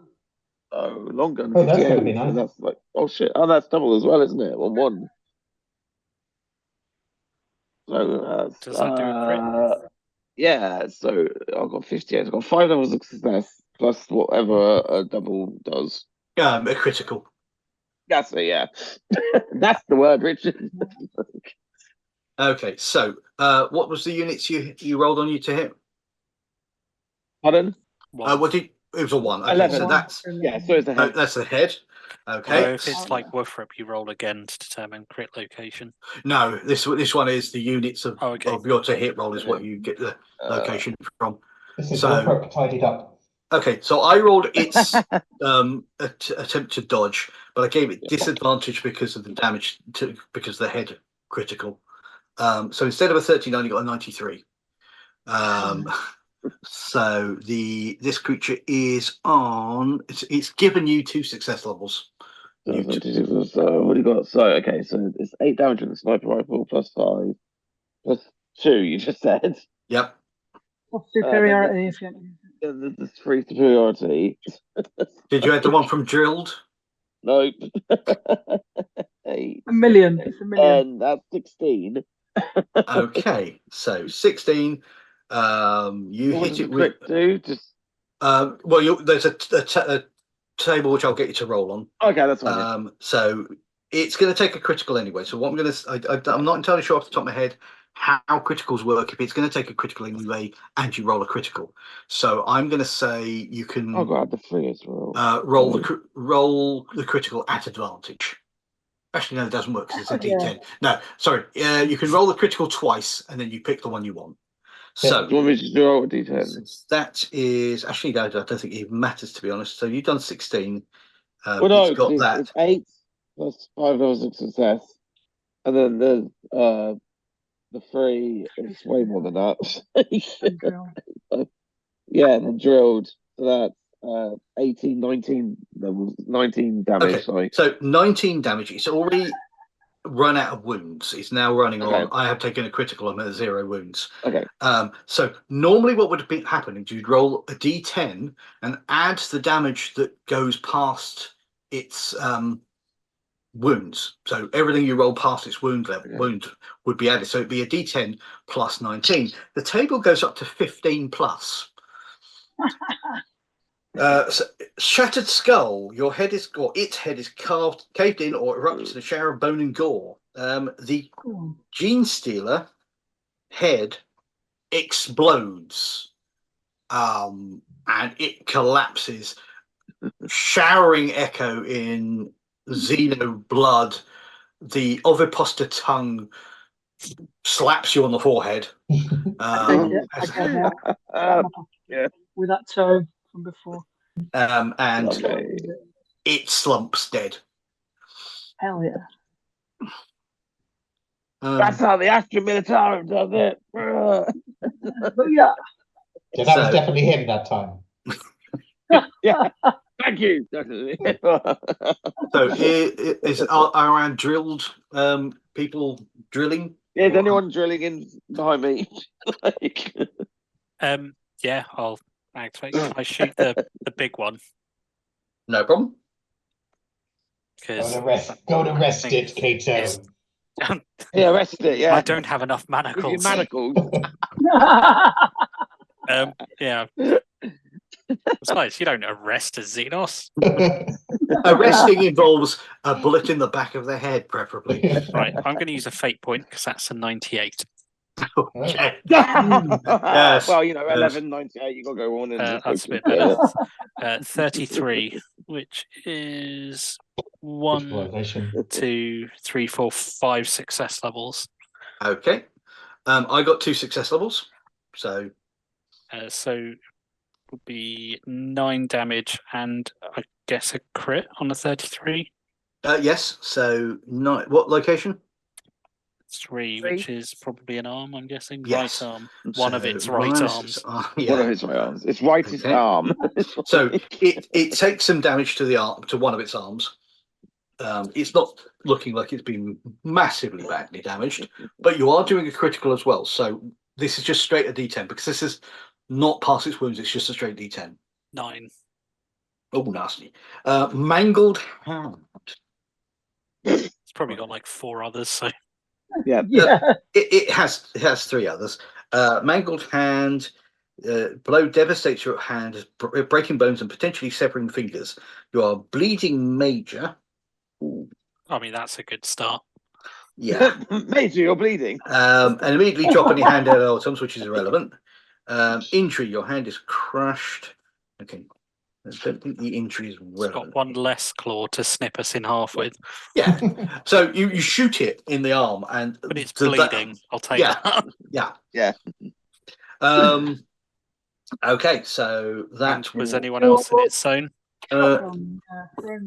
Oh, long gun. Oh, that's gonna be nice. That's like, oh shit! Oh, that's double as well, isn't it? 1-1. So does that do a crit? Yeah. So I've got 58. I've got 5 levels of success plus whatever a double does. A critical. That's it. Yeah. That's the word, Richard. Okay, so what was the units you rolled on you to hit? Pardon? It was a 1. Okay, 11. so that's so it's the head. That's the head. Okay. So if it's like Wolfrip, you roll again to determine crit location. No, this one is the units of your to hit roll is what you get the location from. This is all tidied up. Okay, so I rolled its attempt to dodge, but I gave it disadvantage because of the damage because the head critical. So instead of a 39, you got a 93. So this creature is on. It's given you 2 success levels. So what do you got? So okay, so it's 8 damage with the sniper rifle +5 +2. You just said. Yep. What's superiority? If you There's 3 superiority. Did you add the one from drilled? Nope. 8. A million. It's a million. And that's 16. Okay, so 16. You what hit does it the with. crit do? Just well, there's a table which I'll get you to roll on. Okay, that's fine. So it's going to take a critical anyway. So what I'm going to, I'm not entirely sure off the top of my head how criticals work. If it's going to take a critical anyway, and you roll a critical, so I'm going to say you can. Oh god, the 3 as well. Roll the critical at advantage. Actually, no, it doesn't work because it's a D10. No, sorry. You can roll the critical twice, and then you pick the one you want. So, do you want me to roll a D10? That is actually, no, I don't think it even matters, to be honest. So you've done 16. Well, no, it's got that. It's 8 plus 5 levels of success, and then there's the 3 is way more than that. Yeah, and then drilled. So that's 18, 19 levels, 19 damage. Okay, sorry. So 19 damage. It's already run out of wounds. It's now running on. I have taken a critical. I'm at 0 wounds. Okay. So normally what would be happening is you'd roll a D10 and add the damage that goes past its wounds. So everything you roll past its wound would be added. So it'd be a D10 plus 19. The table goes up to 15 plus. So, shattered skull. Your head is, or its head is caved in, or erupts in a shower of bone and gore. The Gene Stealer head explodes, and it collapses, showering echo in Xeno blood. The Oviposter tongue slaps you on the forehead. With that toe from before. And it slumps dead. Hell yeah. That's how the Astra Militarum does it. Yeah. Yeah, that was definitely him that time. Yeah. Thank you. Definitely. So are around drilled people drilling? Yeah, is anyone drilling in behind me? Yeah, I'll activate. I shoot the big one. No problem. Go to rest it, Kato. Yeah, rest it. Yeah, I don't have enough manacles. Yeah. Besides, you don't arrest a Xenos. Arresting involves a bullet in the back of the head, preferably. Right, I'm going to use a fate point because that's a 98. Okay. Yes. Well, 11, 98, you got to go on. And that's a bit better. 33, which is 1, 2, 3, 4, 5 success levels. Okay. I got 2 success levels. So would be 9 damage and I guess a crit on the 33. Yes. So what location? 3, which is probably an arm, I'm guessing. Yes. Right arm. One of its right arms. Yeah. One of its right arms. Its rightest arm. So it takes some damage to the arm, to one of its arms. It's not looking like it's been massively badly damaged, but you are doing a critical as well. So this is just straight a D10 because this is not past its wounds. It's just a straight D10. 9. Oh, nasty. Mangled hand. It's probably got like 4 others. So yeah. It has 3 others. Mangled hand. Blow devastates your hand, breaking bones and potentially severing fingers. You are bleeding major. Ooh. I mean, that's a good start. Yeah. Major, you're bleeding. And immediately dropping your hand out of items, which is irrelevant. Injury, your hand is crushed. Okay. I don't think the injury is relevant. It's got 1 less claw to snip us in half with. Yeah. So you shoot it in the arm, but it's bleeding. I'll take that. Yeah. Okay, so that was anyone else in its zone?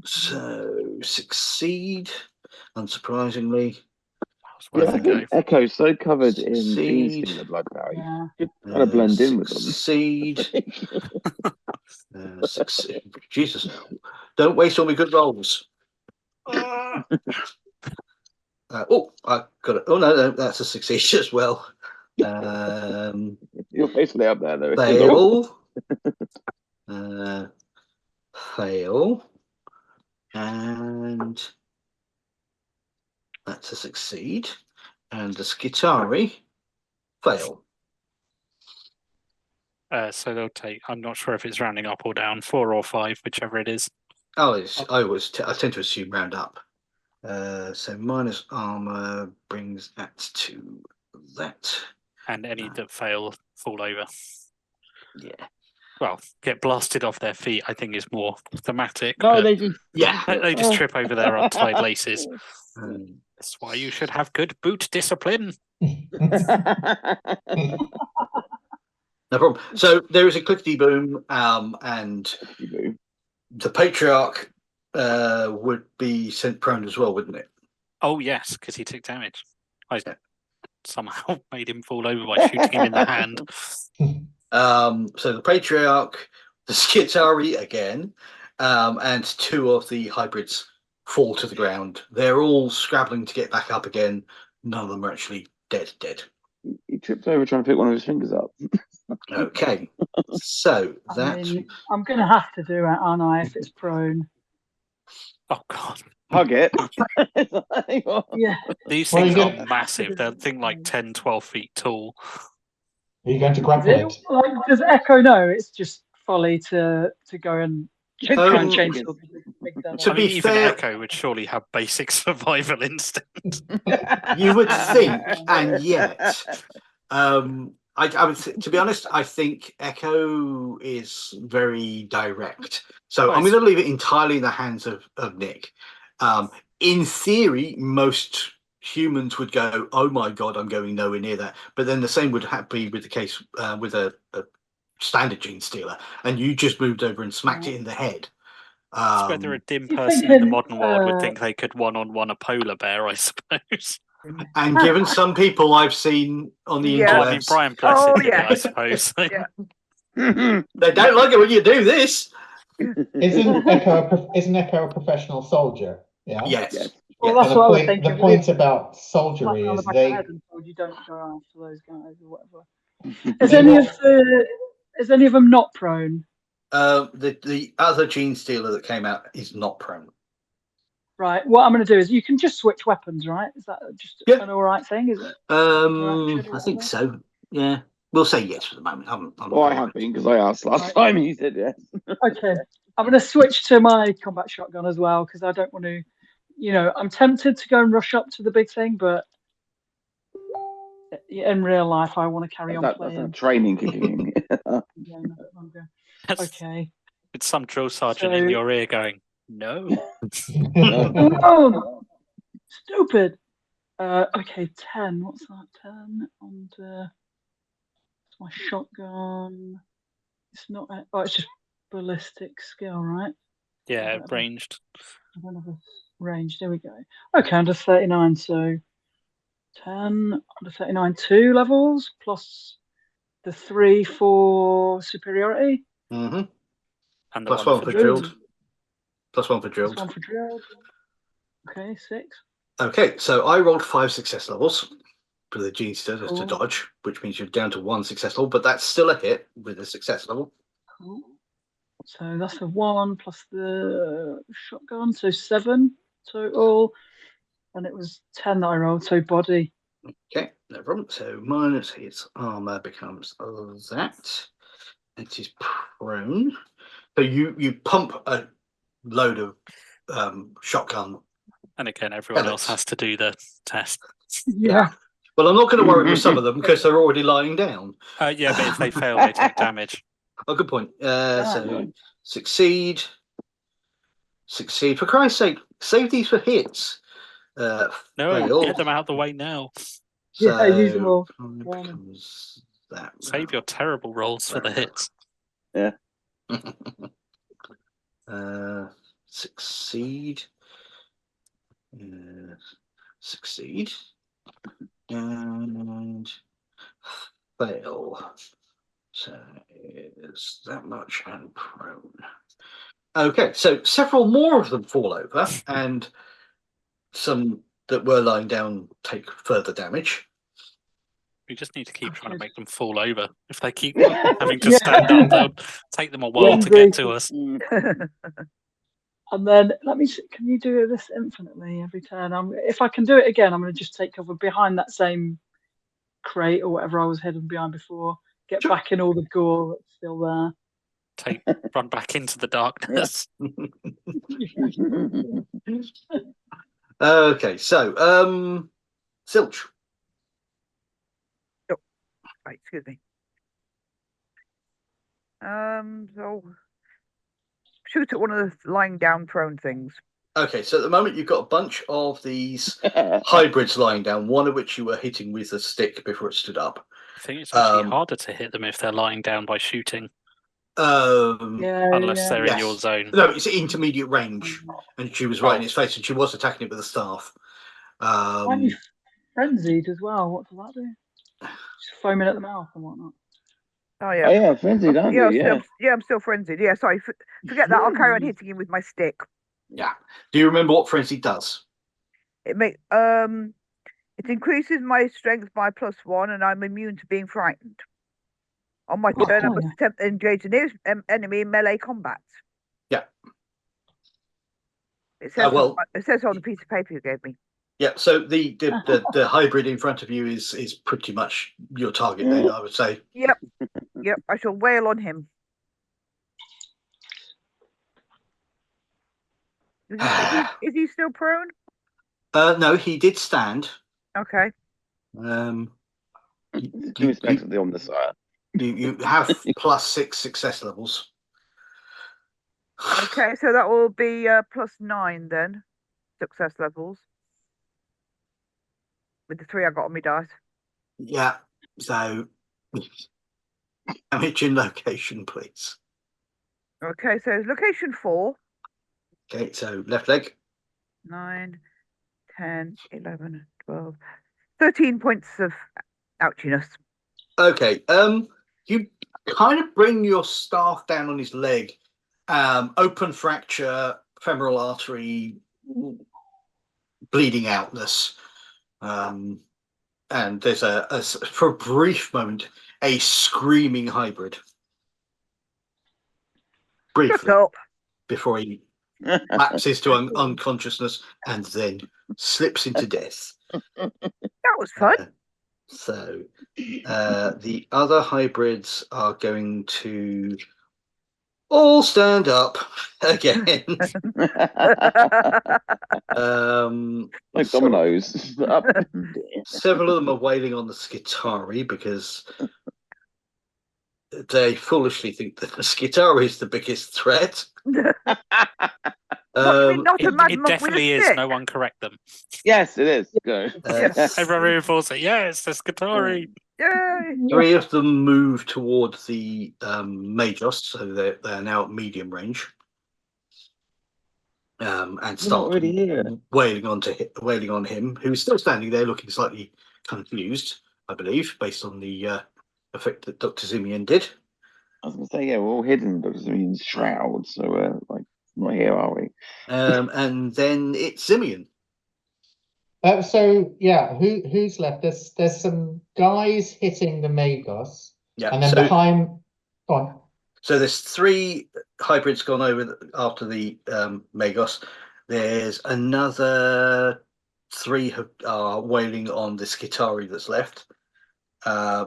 So succeed, unsurprisingly. worth a go. Echo's so covered in Succeed. Gene Stealer blood power. Yeah. You kind of blend in with them. Succeed. Succeed. Jesus, don't waste all my good rolls. I got it. Oh no, that's a succeed as well. You're basically up there, though. Fail. Fail. And that's a succeed. And the Skitari fail. So they'll take, I'm not sure if it's rounding up or down, 4 or 5, whichever it is. Oh, I tend to assume round up. So minus armor brings that to that. And any that fail fall over. Yeah. Well, get blasted off their feet, I think is more thematic. No, but they just they just trip over their untied laces. That's why you should have good boot discipline. No problem. So there is a clickety boom, and the Patriarch would be sent prone as well, wouldn't it? Oh yes, because he took damage. I somehow made him fall over by shooting him in the hand. So the Patriarch, the Skitari again, and 2 of the hybrids fall to the ground. They're all scrabbling to get back up again. None of them are actually dead. He tripped over trying to pick one of his fingers up. Okay, so I mean, I'm going to have to do it, aren't I, if it's prone? Oh god. Hug it. Yeah. These things are massive. They're like 10, 12 feet tall. Are you going to grapple it? Like, does Echo know it's just folly to go and try and change the big devil? To be even fair, Echo would surely have basic survival instinct. you would think, and yet, I would, to be honest, I think Echo is very direct. So I'm going to leave it entirely in the hands of Nick. In theory, most humans would go, "Oh my god, I'm going nowhere near that." But then the same would be with the case with a standard Gene Stealer, and you just moved over and smacked it in the head. It's whether a dim person in the modern world would think they could one-on-one a polar bear, I suppose. And given some people I've seen on the interwebs, I mean, Brian Blessed did it, I suppose. They don't like it when you do this. Isn't Echo a professional soldier? Yeah. Yes. Well, that's what I was thinking. The point about soldiery is you don't go after those guys or whatever. Is any of them not prone? The other Gene Stealer that came out is not prone. Right. What I'm going to do is you can just switch weapons, right? Is that just an all right thing? Is it? I think so. Yeah. We'll say yes for the moment. I have been because I asked last time and you said yes. Okay. I'm going to switch to my combat shotgun as well because I don't want to. I'm tempted to go and rush up to the big thing, but in real life, I want to carry on playing. That's training kicking in. Okay. With some drill sergeant in your ear going, "No." No. Stupid. Okay, 10. What's that? 10 and it's my shotgun. It's not. It's just ballistic skill, right? Yeah, ranged. I don't have a range. There we go. Okay, under 39. So 10 under 39, 2 levels plus the 3 for superiority. Mm-hmm. And plus 1 for drilled. Plus 1 for drilled. Plus 1 for drilled. Okay, 6. Okay, so I rolled 5 success levels for the Gene Stealer to dodge, which means you're down to 1 success level, but that's still a hit with a success level. Cool. So that's a 1 plus the shotgun, so 7 total. And it was 10 that I rolled, so body. Okay, no problem. So minus his armor becomes that. It is prone. So you pump a load of shotgun. And again, everyone else has to do the test. Yeah. Well, I'm not going to worry with some of them because they're already lying down. Yeah, but if they fail, they take damage. Oh, good point. So succeed. For Christ's sake, save these for hits. No, get them out of the way now. So use them all. Save your terrible rolls for the hits. Yeah. Succeed. Succeed. And fail. So it's that much and prone. Okay, so several more of them fall over, and some that were lying down take further damage. We just need to keep trying to make them fall over. If they keep having to stand up, they'll take them a while to get to us. And then let me. Can you do this infinitely every turn? If I can do it again, I'm going to just take cover behind that same crate or whatever I was hidden behind before. Get back in all the gore that's still there. Run back into the darkness. Okay, so Zilch. Oh, right, excuse me. So shoot at one of the lying down prone things. Okay, so at the moment you've got a bunch of these hybrids lying down, one of which you were hitting with a stick before it stood up. I think it's actually harder to hit them if they're lying down by shooting. Unless they're in your zone. No, it's intermediate range, and she was right in his face, and she was attacking it with a staff. Aren't you frenzied as well? What does that do? Just foaming at the mouth and whatnot. Oh yeah. Oh yeah, frenzied, aren't you? Yeah, I'm still frenzied. Yeah, sorry, forget that. I'll carry on hitting him with my stick. Yeah. Do you remember what frenzy does? It increases my strength by +1, and I'm immune to being frightened. On my turn, I must attempt to engage the nearest enemy in melee combat. Yeah. It says on the piece of paper you gave me. Yeah. So the hybrid in front of you is pretty much your target. Then I would say. Yep. Yep. I shall wail on him. Is he still prone? No, he did stand. Okay. Due respect to the Omnissiah. You have +6 success levels. Okay, so that will be +9 then, success levels. With the 3 I got on my dice. Yeah, so damage in location, please. Okay, so location 4. Okay, so left leg. 9, 10, 11, 12, 13 points of ouchiness. Okay, you kind of bring your staff down on his leg. Open fracture, femoral artery, bleeding outness. And there's for a brief moment, a screaming hybrid. Briefly. Shut up. Before he lapses to unconsciousness and then slips into death. That was fun. So the other hybrids are going to all stand up again. Like dominoes. Several of them are wailing on the Skitari because they foolishly think that the Skitari is the biggest threat. It definitely is. No one correct them. Yes, it is. Go. Everyone reinforce it. Yes, the Skitari. Yay! 3 of them move towards the Magos, so they're now at medium range. And start wailing on him, who's still standing there looking slightly confused, I believe, based on the effect that Dr. Zimian did. I was going to say, yeah, we're all hidden. Dr. Zimian's shroud, so we're not here, are we? And then it's Zimian. So yeah, who's left? There's some guys hitting the Magos. Yeah. And then behind. Go on. So there's 3 hybrids gone over after the Magos. There's another 3 are wailing on the Skitari that's left.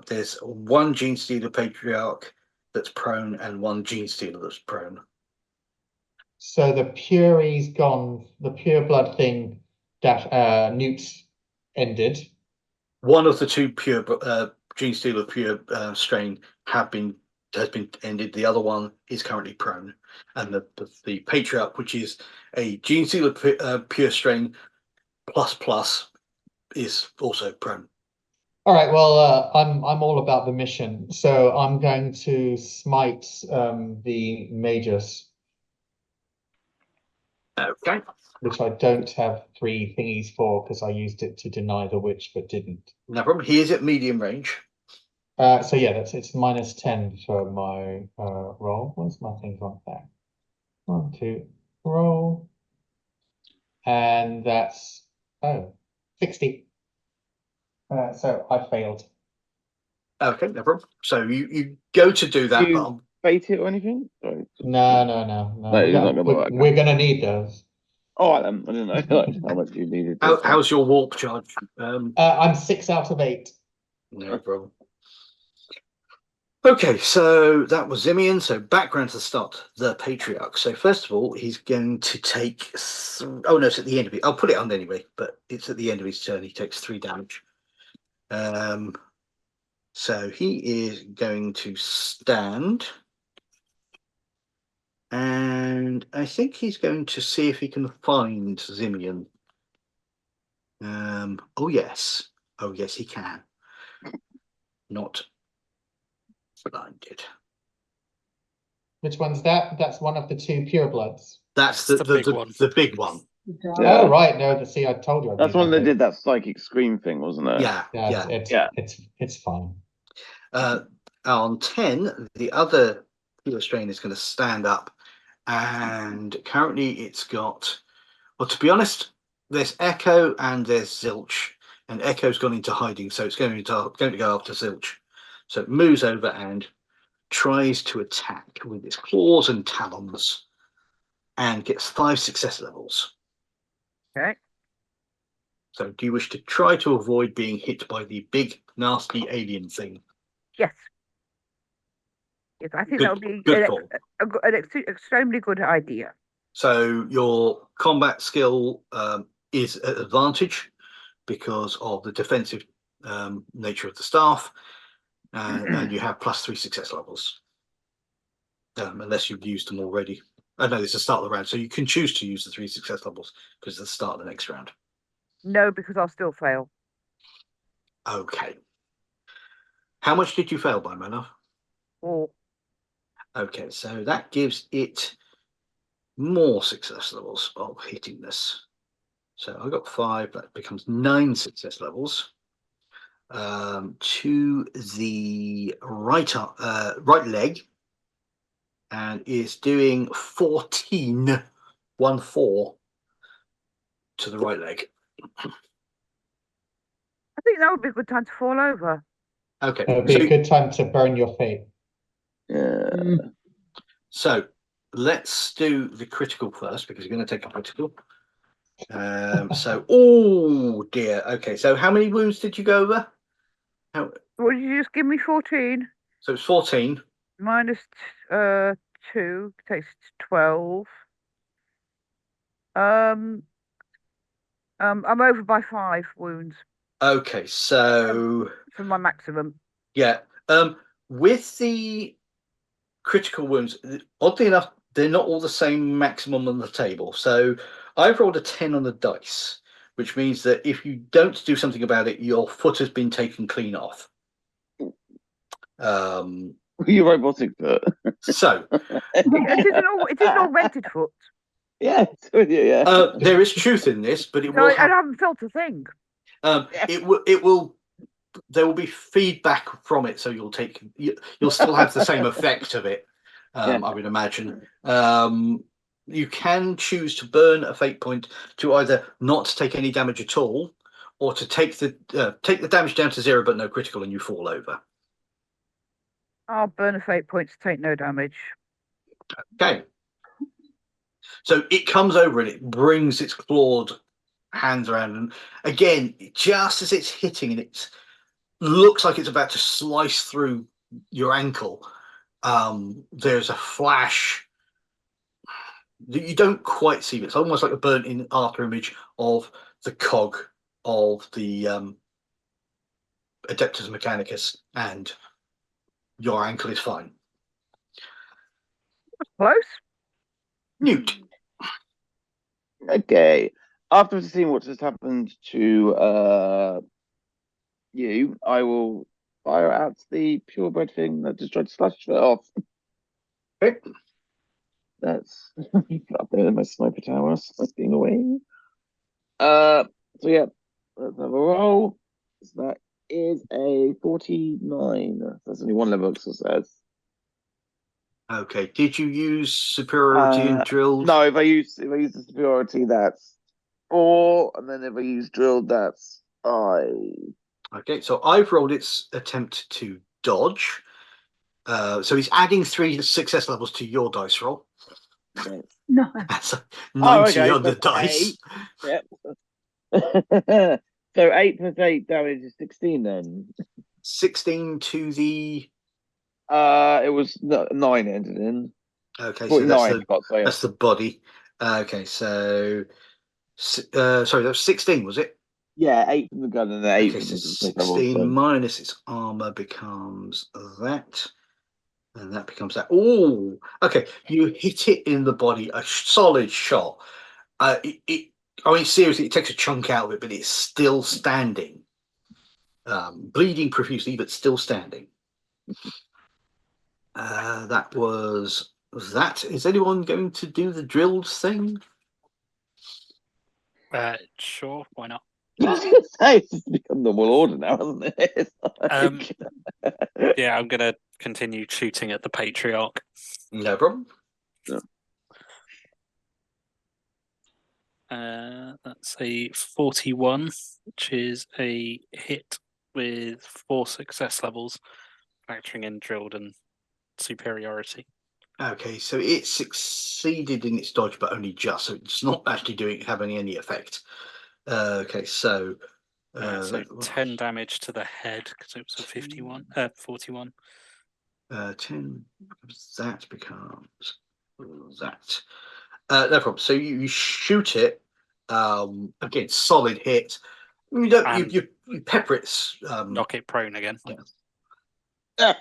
There's 1 Gene Stealer Patriarch that's prone and 1 Gene Stealer that's prone. So the Puri's gone. The pure blood thing that Newt ended. One of the 2 pure Gene Stealer pure strain has been ended. The other one is currently prone, and the Patriarch, which is a Gene Stealer pure strain ++, is also prone. All right. Well, I'm all about the mission, so I'm going to smite the Magus. Okay. Which I don't have 3 thingies for because I used it to deny the witch, but didn't. No problem. He is at medium range. So yeah, it's -10 for my roll. Where's my things on that? 1, 2, roll. And that's 60. So I failed. Okay, no problem. So you go to do that, but bait it or anything? Sorry. No. We're gonna need those. Oh, I didn't know how much you needed. How's your warp charge? I'm 6 out of 8. No problem. Okay, so that was Zimian. So background to start, the Patriarch. So first of all, he's going to take... Oh, no, it's at the end of it. I'll put it on anyway, but it's at the end of his turn. He takes 3 damage. So he is going to stand. And I think he's going to see if he can find Zimian. Oh, yes. Oh, yes, he can. Not blinded. Which one's that? That's one of the 2 purebloods. That's the big one. The big one. Yeah. Oh right, no. See, I told you. That's one that did that psychic scream thing, wasn't it? Yeah. It's fine. On 10, the other pure strain is going to stand up, and currently it's got. Well, to be honest, there's Echo and there's Zilch, and Echo's gone into hiding, so it's going to go after Zilch. So it moves over and tries to attack with its claws and talons, and gets 5 success levels. Okay. So do you wish to try to avoid being hit by the big, nasty alien thing? Yes. Yes, I think Good- that would be good call. an extremely good idea. So your combat skill is at advantage because of the defensive nature of the staff, and you have +3 success levels, unless you've used them already. Oh, no, it's the start of the round, so you can choose to use the 3 success levels because it's the start of the next round. No, because I'll still fail. Okay. How much did you fail by, Manov? 4. Okay, so that gives it more success levels of hitting this. So I got 5, that becomes 9 success levels. To the right leg, and is doing 14 to the right leg. I think that would be a good time to fall over. Okay. It would be a good time to burn your fate. Yeah. So let's do the critical first because you're going to take a critical. Oh dear. Okay, so how many wounds did you go over? What did you just give me? 14. So it's 14. Minus 2 takes 12. I'm over by 5 wounds. Okay, so for my maximum. Yeah. With the critical wounds, oddly enough, they're not all the same maximum on the table. So I've rolled a 10 on the dice, which means that if you don't do something about it, your foot has been taken clean off. Your robotic foot. So it isn't all rented foot. Yeah, yeah. There is truth in this, but I haven't felt a thing. It will. There will be feedback from it, so you'll still have the same effect of it. I would imagine. You can choose to burn a fate point to either not take any damage at all, or to take the damage down to 0 but no critical, and you fall over. I'll burn a fate point to take no damage. Okay. So it comes over and it brings its clawed hands around, and again, just as it's hitting, and it looks like it's about to slice through your ankle, there's a flash that you don't quite see, but it's almost like a burnt-in after image of the cog of the Adeptus Mechanicus, and your ankle is fine. Close. Newt. Okay. After seeing what just happened to you, I will fire out the purebred thing that just tried to slash it off. Okay. That's up there in my sniper tower, sniping away. So yeah, let's have a roll. So that is a 49. That's only one level exercise. Okay. Did you use superiority in drilled? No, if I use the superiority, that's 4, and then if I use drilled, that's 5. Okay, so I've rolled its attempt to dodge. So he's adding 3 success levels to your dice roll. Okay. No. That's 90 okay, on the so dice. 8. Yep. So 8 plus 8 damage is 16 then. 16 to the... It was 9 ended in. Okay, 49, so that's the body. Okay, so... sorry, that was 16, was it? Yeah, 8 from the gun and 8 Okay, from so the 16 minus its armor becomes that. And that becomes that. Oh, okay. You hit it in the body, a solid shot. I mean, seriously, it takes a chunk out of it, but it's still standing. Bleeding profusely, but still standing. That was that. Is anyone going to do the drilled thing? Sure, why not? I was going to say, it's just become normal order now, hasn't it? Yeah, I'm going to continue shooting at the Patriarch. No problem. That's a 41, which is a hit with 4 success levels, factoring in drilled and superiority. Okay, so it succeeded in its dodge, but only just. So it's not actually having any effect. Okay, so... so 10 damage to the head, because it was a 41. 10, that becomes that. No problem. So you shoot it, again, solid hit. You don't, you pepper it. Knock it prone again. Yeah.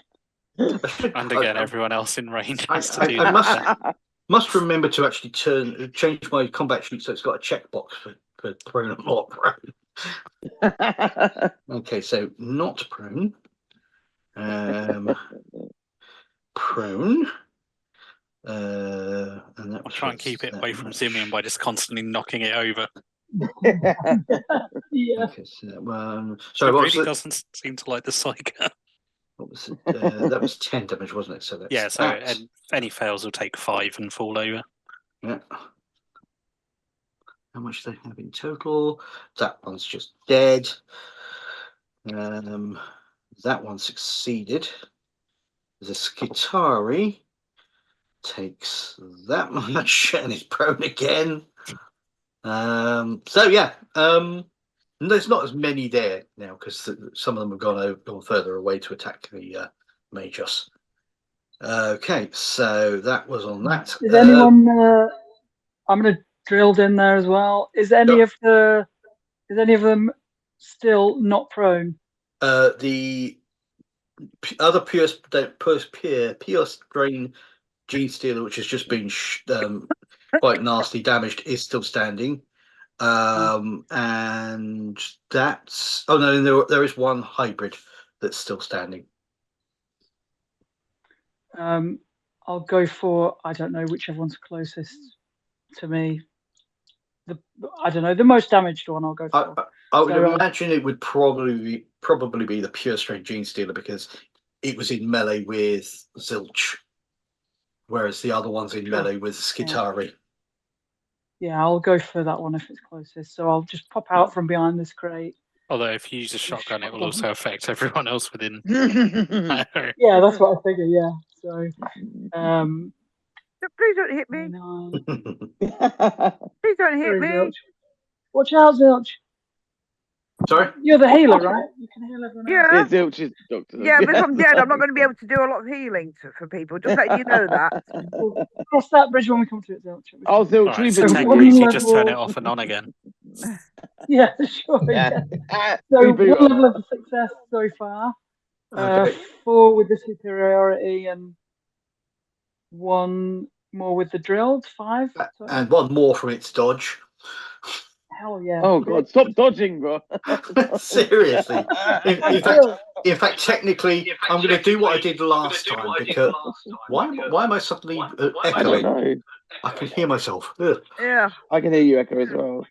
And again, everyone else in range has to do that. I must remember to actually change my combat sheet so it's got a checkbox for prone and not prone. Okay, so not prone. Prone. And that I'll try and keep it away from Simeon by just constantly knocking it over. Yeah. Okay, so that one. So it really doesn't seem to like the Psyker. What was it? That was 10 damage, wasn't it? So that's yeah. So and any fails will take 5 and fall over. Yeah. How much do they have in total? That one's just dead. That one succeeded. The Skitari takes that much and is prone again. So yeah, there's not as many there now because some of them have gone further away to attack the Magus. Okay, so that was on that. Is anyone? I'm going to drilled in there as well. Is any of them still not prone? The other pure strain Gene Stealer, which has just been quite nasty damaged, is still standing. And that's there is one hybrid that's still standing. I'll go for, I don't know, whichever one's closest to me. I don't know, the most damaged one I'll go for. I would imagine it would probably be the pure strain Gene Stealer because it was in melee with Zilch, whereas the other one's in melee with Skitari. Yeah, I'll go for that one if it's closest. So I'll just pop out from behind this crate. Although if you use a shotgun, it will also affect everyone else within. Yeah, that's what I figure. Yeah, so. Please don't hit me. Please don't hit me. Zilch. Watch out, Zilch. Sorry? You're the healer, right? You can heal everyone else. Yeah, Zilch is doctor. Yeah, but if I'm dead, I'm not going to be able to do a lot of healing for people. Just letting you know that. We'll cross that bridge when we come to it, Zilch. Oh, Zilch, right, so technically, if you just turn it off and on again. Yeah, sure. Yeah. So one level of success so far. 4 with the superiority and 1 more with the drilled. 5. And 1 more from its dodge. Hell yeah. Oh god, stop dodging, bro. Seriously. In fact, technically, I'm going to do what I did last time because why am I suddenly echoing? I don't know. I can hear myself. Ugh. Yeah. I can hear you echo as well.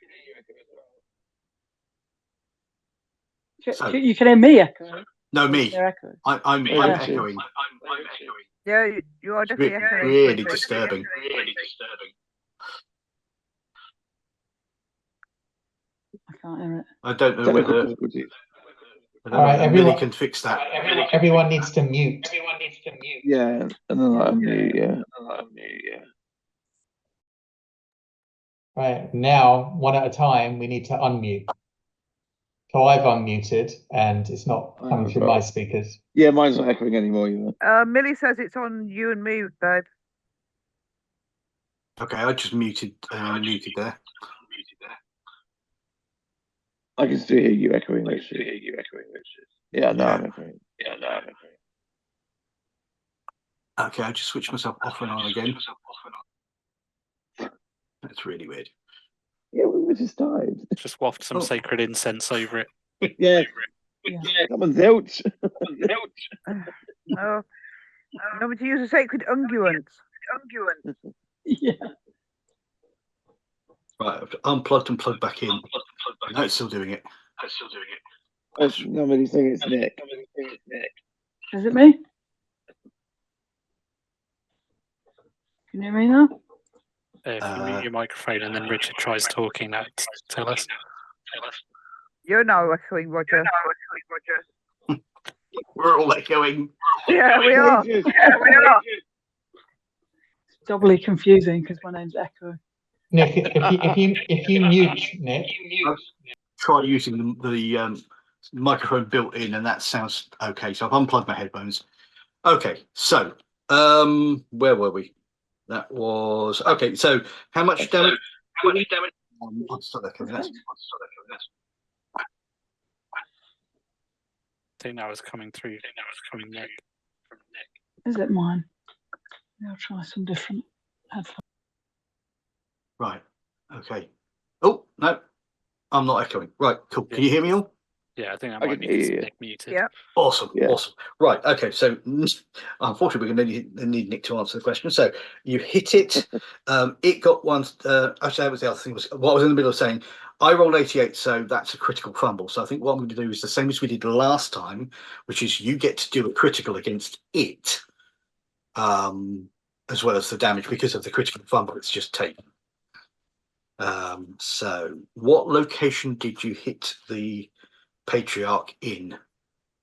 So- You can hear me echo. No, me. They're echoing. I'm Yeah. echoing. Yeah, you are definitely echoing. Really disturbing. I can't hear it. I don't know Technical whether difficulties. All right, Millie everyone can fix that. Everyone needs to mute. Yeah, and then I unmute, yeah. Right, now, one at a time, we need to unmute. So I've unmuted, and it's not coming through my speakers. Yeah, mine's not echoing anymore either. Millie says it's on you and me, babe. Okay, I just muted there. I can still hear you echoing. Yeah, no, I'm echoing. Okay, I just switched myself off and on again. That's really weird. Yeah, we just died. Just waft some sacred incense over it. Yeah. Come on, zilch. No. No, but to use a sacred unguent. Yeah. Right, I've unplugged and plugged back in. No, it's still doing it. Nobody's saying it's Nick. Is it me? Can you hear me now? If you mute your microphone and then Richard tries talking, that tell us. You're now echoing, Roger. We're all echoing. Yeah, we are. It's doubly confusing because my name's Echo. Nick, if you mute, Nick. Try using the microphone built in, and that sounds okay. So I've unplugged my headphones. Okay, so where were we? That was okay. So how much damage? I'll start that coming. I think that was coming through. From Nick. Is it mine? I'll try some different headphones. Right. Okay. Oh no, I'm not echoing. Right. Cool. Can you hear me all? Yeah, I think that might be because Nick muted. Yeah. Awesome. Yeah. Awesome. Right. Okay. So unfortunately, we're going to need Nick to answer the question. So you hit it. It got one. Actually, that was the other thing. Was what I was in the middle of saying. I rolled 88, so that's a critical fumble. So I think what I'm going to do is the same as we did last time, which is you get to do a critical against it, as well as the damage because of the critical fumble it's just taken. So what location did you hit the Patriarch in?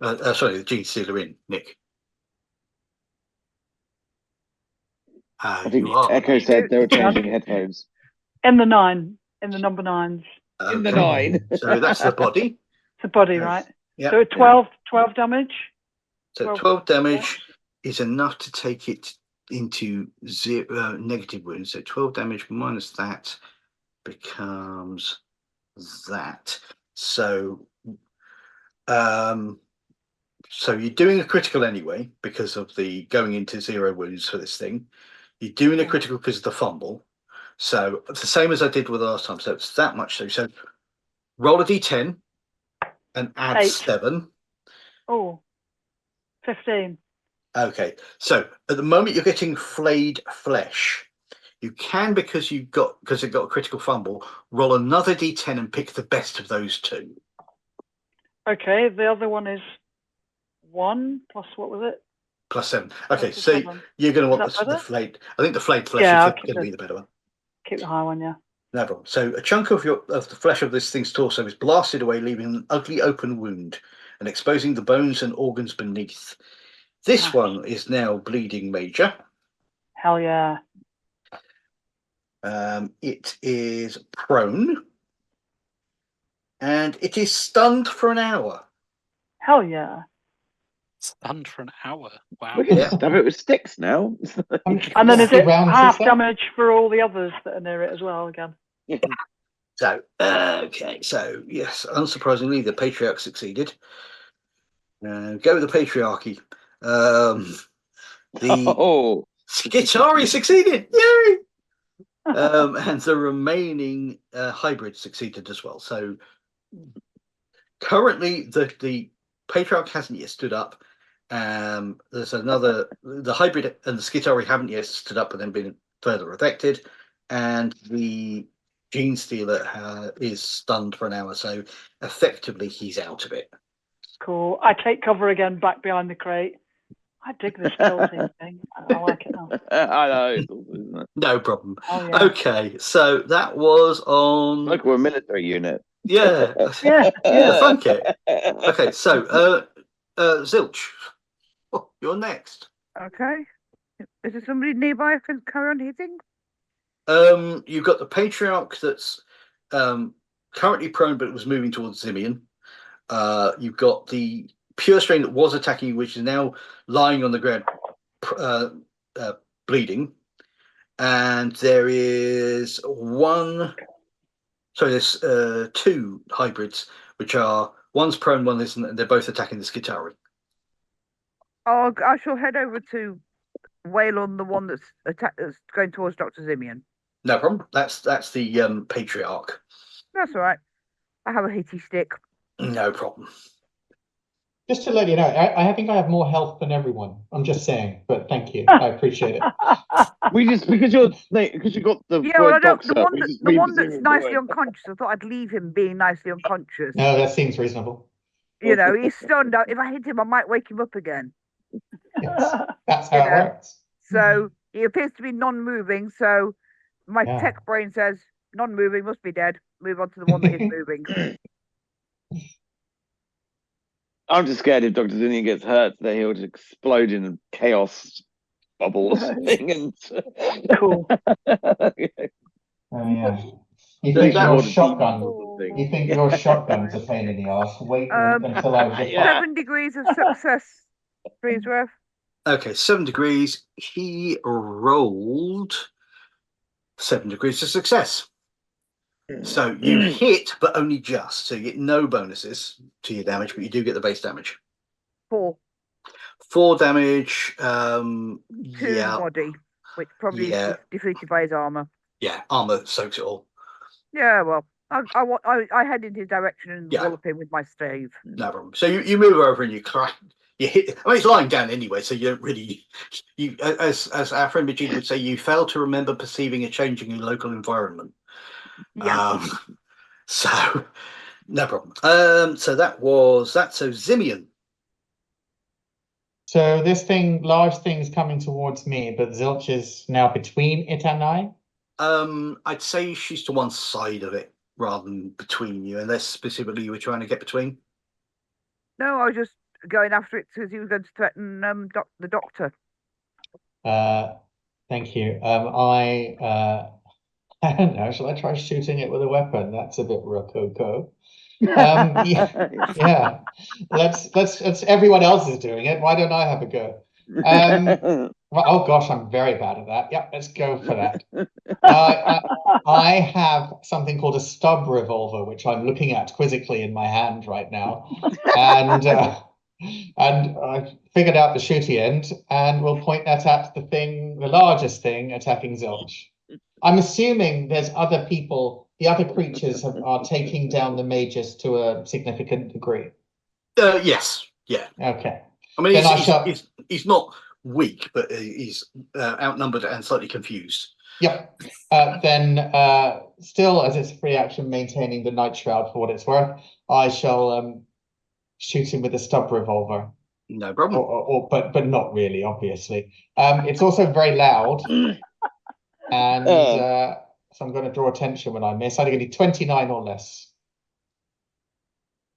Sorry, the Gene Stealer in, Nick. I think Echo said they were changing headphones. In the 9, in the number 9s. Okay. In the 9. So that's the body. It's a body, right? Yeah. So 12 damage. So 12 damage is enough to take it into negative wounds. So 12 damage minus that becomes that. So so you're doing a critical anyway because of the going into 0 wounds for this thing. You're doing a critical because of the fumble. So it's the same as I did with last time. So it's that much. So roll a d10 and add 8. 7. Oh, 15. Okay. So at the moment you're getting flayed flesh. You can, because it got a critical fumble, roll another d10 and pick the best of those two. Okay, the other one is 1 plus what was it? Plus 7. Okay, Plus so 7. you're going to want the flayed. I think the flayed flesh is going to be the better one. Keep the high one, yeah. No problem. So a chunk of the flesh of this thing's torso is blasted away, leaving an ugly open wound and exposing the bones and organs beneath. This one is now bleeding major. Hell yeah. It is prone. And it is stunned for an hour. Hell yeah. Stunned for an hour. Wow. We can stab it with sticks now. And then is it half damage for all the others that are near it as well again? Yeah. So, okay. So, yes, unsurprisingly, the Patriarch succeeded. Go with the Patriarchy. The Skitari succeeded. Yay! And the remaining hybrid succeeded as well. So currently, the Patriarch hasn't yet stood up. There's another, the hybrid and the Skitarii haven't yet stood up and then been further affected. And the Gene Stealer is stunned for an hour. So effectively, he's out of it. Cool. I take cover again back behind the crate. I dig this building thing. I like it now. I know. It's awesome, isn't it? No problem. Oh, yeah. Okay, so that was on. Like we're a military unit. Yeah. Yeah. Funk it. Okay, so Zilch, you're next. Okay. Is there somebody nearby I can carry on hitting? You've got the Patriarch that's currently prone but was moving towards Zimian. You've got the Pure Strain that was attacking you, which is now lying on the ground, bleeding. And there is there's two hybrids, which are one's prone, one isn't, and they're both attacking the Skitarii. Oh, I shall head over to wail on the one that's going towards Dr. Zimian. No problem. That's the Patriarch. That's all right. I have a hitty stick. No problem. Just to let you know, I think I have more health than everyone. I'm just saying, but thank you. I appreciate it. Because you got the well, I don't. The one that's nicely unconscious. I thought I'd leave him being nicely unconscious. No, that seems reasonable. You know, he's stunned. If I hit him, I might wake him up again. Yes, that's how it works. So he appears to be non-moving. So my tech brain says non-moving must be dead. Move on to the one that is moving. I'm just scared if Dr. Zinian gets hurt that he'll just explode in a chaos bubble thing. And cool. Oh yeah. You think your shotgun? You think your shotgun's a pain in the ass? Wait until I was 7 degrees of success, Breezeworth. Okay, 7 degrees. He rolled 7 degrees of success. So you hit, but only just. So you get no bonuses to your damage, but you do get the base damage. 4. 4 damage. 2 body, which probably is defeated by his armor. Yeah, armor soaks it all. Yeah, well, I head in his direction and wallop him with my stave. No problem. So you move over and you crack. You hit. I mean, it's lying down anyway, so you don't really. You, as our friend Virginia would say, you fail to remember perceiving a changing in local environment. Yeah. So no problem. So that was that. So Zimian. So this large thing's coming towards me, but Zilch is now between it and I. I'd say she's to one side of it rather than between you, unless specifically you were trying to get between. No, I was just going after it because he was going to threaten the doctor. Thank you. I don't know. Shall I try shooting it with a weapon? That's a bit rococo. Yeah. Let's. Everyone else is doing it. Why don't I have a go? Oh gosh, I'm very bad at that. Yep, let's go for that. I have something called a stub revolver, which I'm looking at quizzically in my hand right now, and I figured out the shooty end, and we'll point that at the largest thing attacking Zilch. I'm assuming there's other people, the other creatures are taking down the mages to a significant degree. Yes. Yeah. Okay. I mean, he's not weak, but he's outnumbered and slightly confused. Yep. Then, still, as it's a free action, maintaining the Night Shroud for what it's worth, I shall shoot him with a stub revolver. No problem. But not really, obviously. It's also very loud. And so I'm going to draw attention when I miss. I'm going to do 29 or less.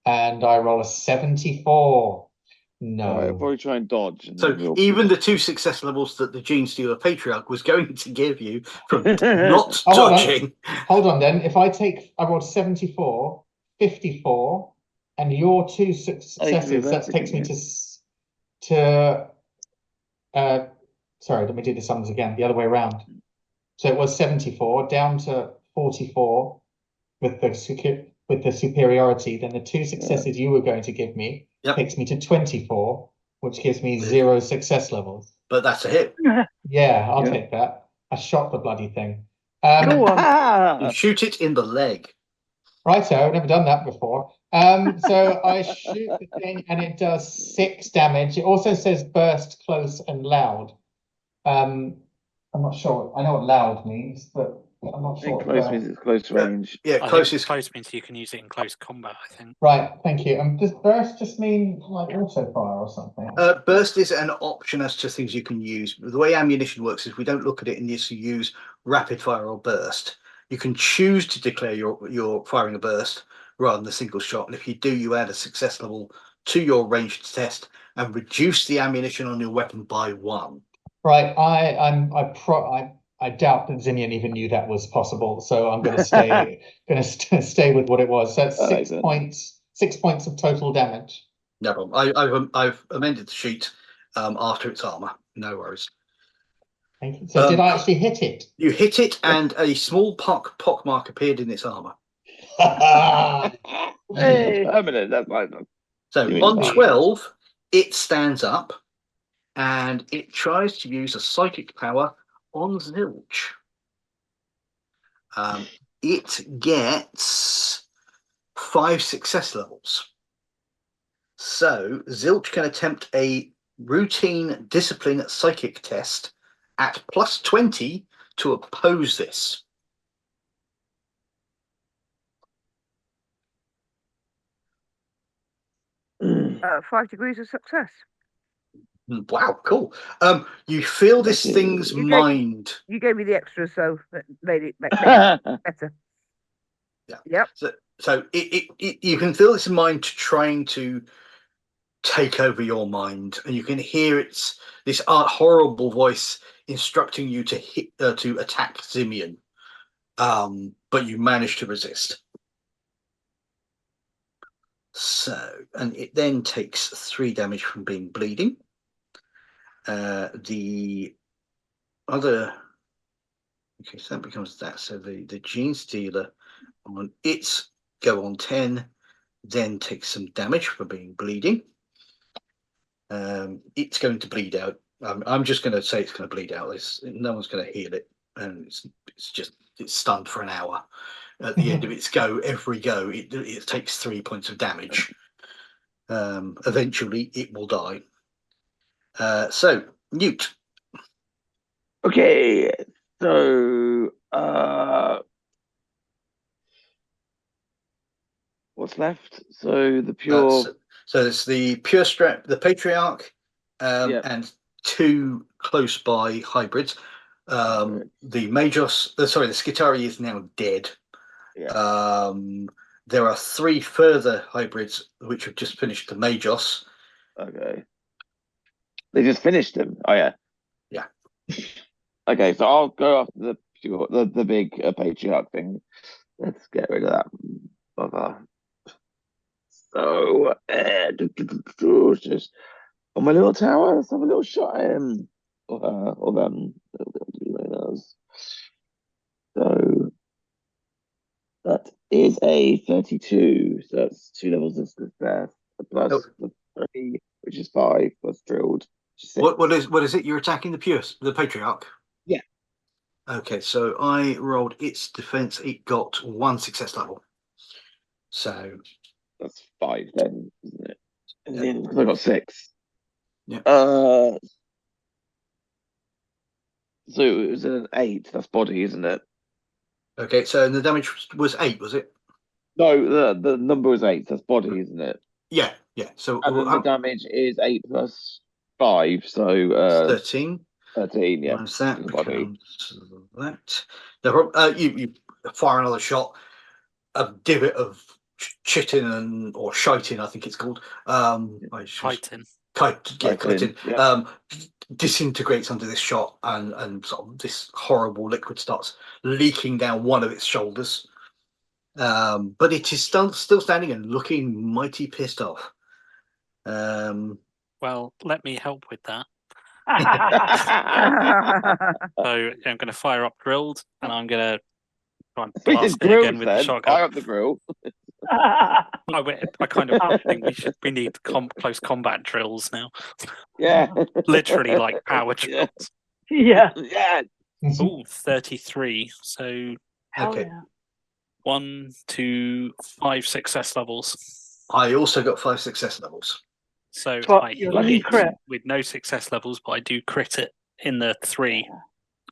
And I roll a 74. No. I'll probably try and dodge. So even the 2 success levels that the Gene Stealer Patriarch was going to give you from not dodging. Hold on then. If I rolled 74, 54, and your 2 successes, that takes me to sorry, let me do the sums again, the other way around. So it was 74 down to 44 with the superiority. Then the 2 successes you were going to give me takes me to 24, which gives me 0 success levels. But that's a hit. Yeah, I'll take that. I shot the bloody thing. Go on. You shoot it in the leg. Righto, I've never done that before. So I shoot the thing and it does 6 damage. It also says burst, close, and loud. I'm not sure. I know what loud means, but I'm not sure. Close means it's close range. Yeah, close means you can use it in close combat, I think. Right, thank you. Does burst just mean like auto fire or something? Burst is an option as to things you can use. The way ammunition works is we don't look at it and just use rapid fire or burst. You can choose to declare you're firing a burst rather than a single shot, and if you do, you add a success level to your ranged test and reduce the ammunition on your weapon by 1. Right, I doubt that Zinnian even knew that was possible, so I'm going to stay stay with what it was. So that's 6 points. 6 points of total damage. No problem. I've amended the sheet after its armor. No worries. Thank you. So did I actually hit it? You hit it, and a small pock mark appeared in its armor. Hey, permanent. That's my. So on 12, it stands up, and it tries to use a psychic power on Zilch. It gets 5 success levels. So Zilch can attempt a routine discipline psychic test at +20 to oppose this. Mm. 5 degrees of success. Wow, cool. You feel this thing's mind. You gave me the extra, so that made it better. Yeah. Yep. So you can feel its mind trying to take over your mind, and you can hear this horrible voice instructing you to attack Zimian, but you manage to resist. So, and it then takes 3 damage from being bleeding. The other, okay, so that becomes that. So the Gene Stealer on its go on 10, then takes some damage for being bleeding. It's going to bleed out. I'm just going to say it's going to bleed out. No one's going to heal it, and it's stunned for an hour. At the end of its go, every go, it takes 3 points of damage. Eventually, it will die. So, Newt. Okay, so what's left? So the pure. So it's the pure strap, the Patriarch, and 2 close by hybrids. The Magos, the Skitari is now dead. Yeah. There are 3 further hybrids which have just finished the Magos. Okay. They just finished them. Oh yeah. Yeah. Okay, so I'll go after the big Patriarch thing. Let's get rid of that bugger. So just on my little tower, let's have a little shot at him. Or them. So that is a 32. So that's 2 levels of success plus the 3, which is 5 plus drilled. What is it? You're attacking the Patriarch? Yeah. Okay, so I rolled its defense. It got 1 success level. So that's 5 then, isn't it? And then because I got 6. Yeah. So it was an 8. That's body, isn't it? Okay, so the damage was 8, was it? No, the number was 8. That's body, isn't it? Yeah. So and then the damage is 8 plus 5, so 13. 13, yeah. Minus that becomes that. You fire another shot. A divot of chitin or shitin, I think it's called. Chitin. Chitin. Yeah. Disintegrates under this shot, and sort of this horrible liquid starts leaking down one of its shoulders. But it is still standing and looking mighty pissed off. Well, let me help with that. So I'm going to fire up drilled, and I'm going to try and blast it again with the shotgun. Fire up the grill. I kind of think we need close combat drills now. Yeah. Literally like power drills. Yeah. Yeah. Oh, 33. So Hell yeah. 1, 2, 5 success levels. I also got 5 success levels. So But I you're hit lucky it crit. with no success levels, but I do crit it in the 3.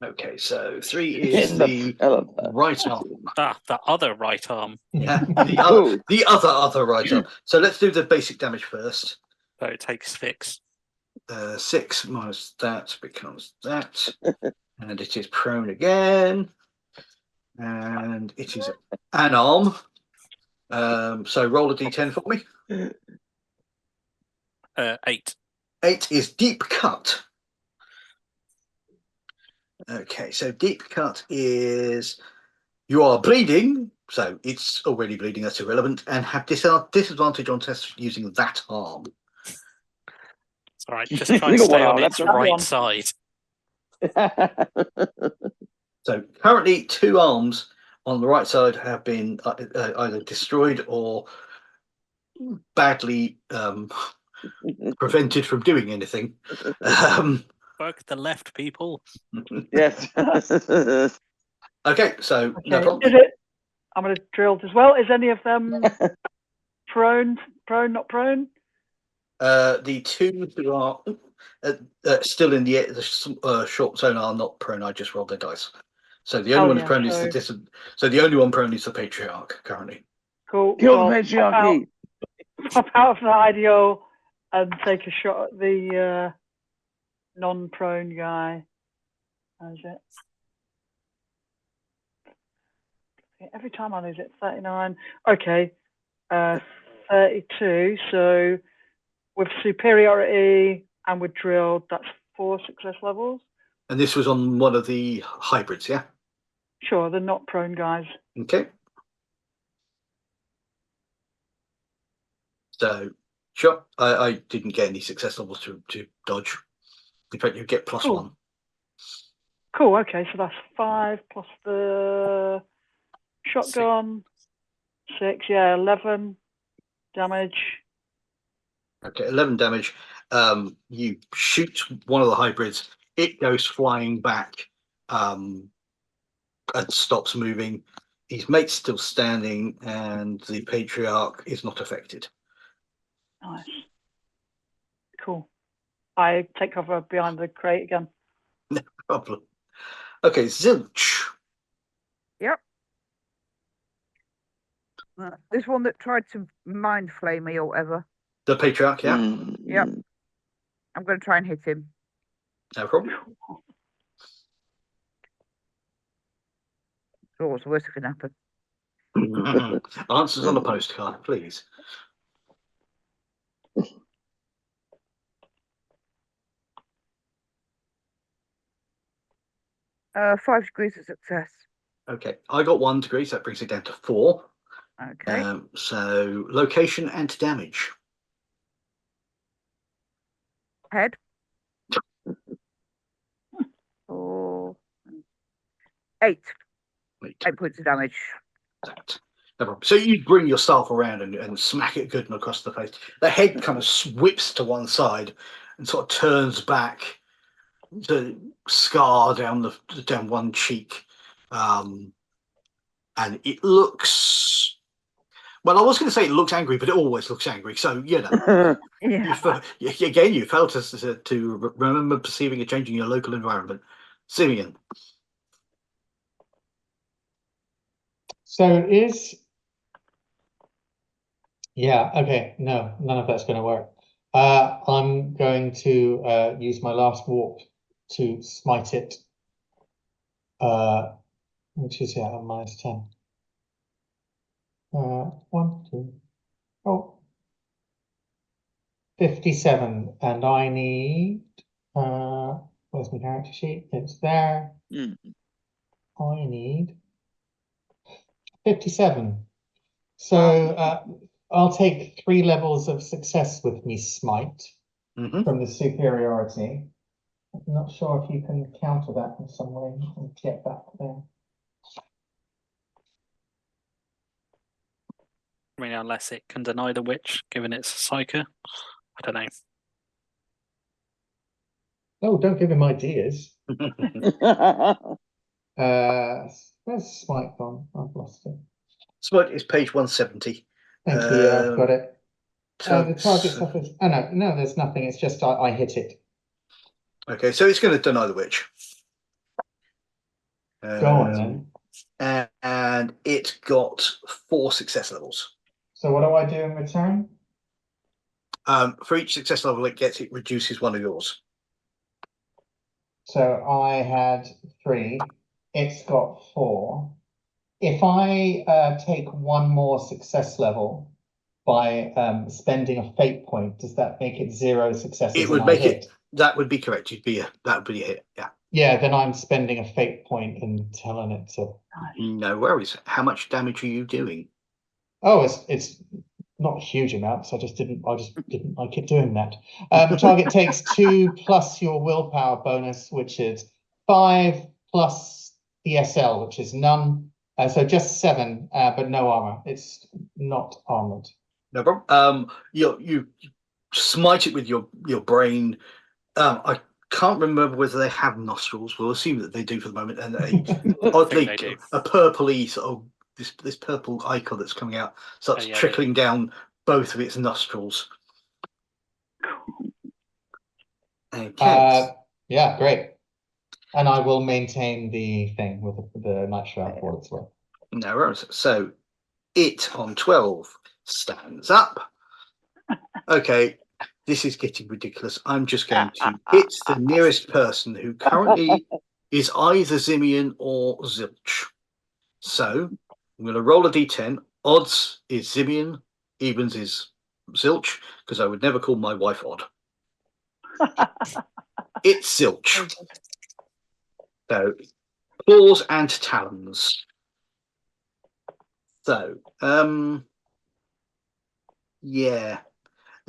Okay, so 3 is the right arm. The other right arm. Yeah, the other right arm. So let's do the basic damage first. So it takes 6. 6 minus that becomes that. And it is prone again. And it is an arm. So roll a d10 for me. 8. 8 is deep cut. Okay, so deep cut is you are bleeding, so it's already bleeding, that's irrelevant, and have disadvantage on tests using that arm. It's all right, just try and stay on its right side. So currently 2 arms on the right side have been either destroyed or badly prevented from doing anything. Fuck the left, people. Yes. Okay, so no problem. Is it? I'm going to drill as well. Is any of them prone, not prone? The 2 who are still in the short zone are not prone. I just rolled their dice. So the only one prone is the only one prone is the patriarch currently. Cool. Kill the patriarchy. Pop out of the IDO and take a shot at the non-prone guy. How's it? Every time I lose it, 39. Okay, 32. So with superiority and with drilled, that's 4 success levels. And this was on one of the hybrids, yeah? Sure, the not prone guys. Okay. So, sure, I didn't get any success levels to dodge. In fact, you get +1. Cool, okay, so that's 5 plus the shotgun. 6, yeah, 11 damage. Okay, 11 damage. You shoot one of the hybrids, it goes flying back and stops moving. His mate's still standing, and the patriarch is not affected. Nice. Cool. I take cover behind the crate again. No problem. Okay, Zilch. Yep. This one that tried to mind flame me or whatever. The patriarch, yeah? Yep. I'm going to try and hit him. No problem. So what's the worst that can happen? Answers on a postcard, please. Uh, 5 degrees of success. Okay, I got 1 degree, so that brings it down to 4. Okay. So location and damage. Head. 4, 8. 8 points of damage. That. No problem. So you bring your staff around and smack it good and across the face. The head kind of whips to one side and sort of turns back to scar down one cheek, and it looks. Well, I was going to say it looks angry, but it always looks angry. So Yeah. you failed to remember perceiving a change in your local environment. Simeon. So okay, no, none of that's going to work. I'm going to use my last warp to smite it, which is a -10. 1, 2, 57, and I need. Where's my character sheet? It's there. I need 57. So I'll take 3 levels of success with me smite from the superiority. I'm not sure if you can counter that in some way and get back there. I mean, unless it can deny the witch, given it's a psyker. I don't know. Oh, don't give him ideas. Where's Smite gone? I've lost it. Smite is page 170. Thank you. I've got it. The target suffers. Oh no, there's nothing. It's just I hit it. Okay, so it's going to deny the witch. Go on then. And it got 4 success levels. So what do I do in return? For each success level it gets, it reduces one of yours. So I had 3. It's got 4. If I take one more success level by spending a fate point, does that make it 0 successes? It would make it. That would be correct. That would be a hit. Yeah. Yeah. Then I'm spending a fate point and telling it to. No worries. How much damage are you doing? Oh, it's not huge amounts. I just didn't like it doing that. Target takes 2 plus your willpower bonus, which is 5 plus the SL, which is none. So just 7, but no armor. It's not armored. No problem. You smite it with your brain. I can't remember whether they have nostrils. We'll assume that they do for the moment. And oddly, a purpley sort of this purple icon that's coming out starts trickling down both of its nostrils. Okay. Yeah, great. And I will maintain the thing with the nitro for its worth. No worries. So it on 12 stands up. Okay, this is getting ridiculous. I'm just going to hit the nearest person who currently is either Zimian or Zilch. So I'm going to roll a d10. Odds is Zimian, evens is Zilch, because I would never call my wife Odd. It's Zilch. So claws and talons. So, yeah,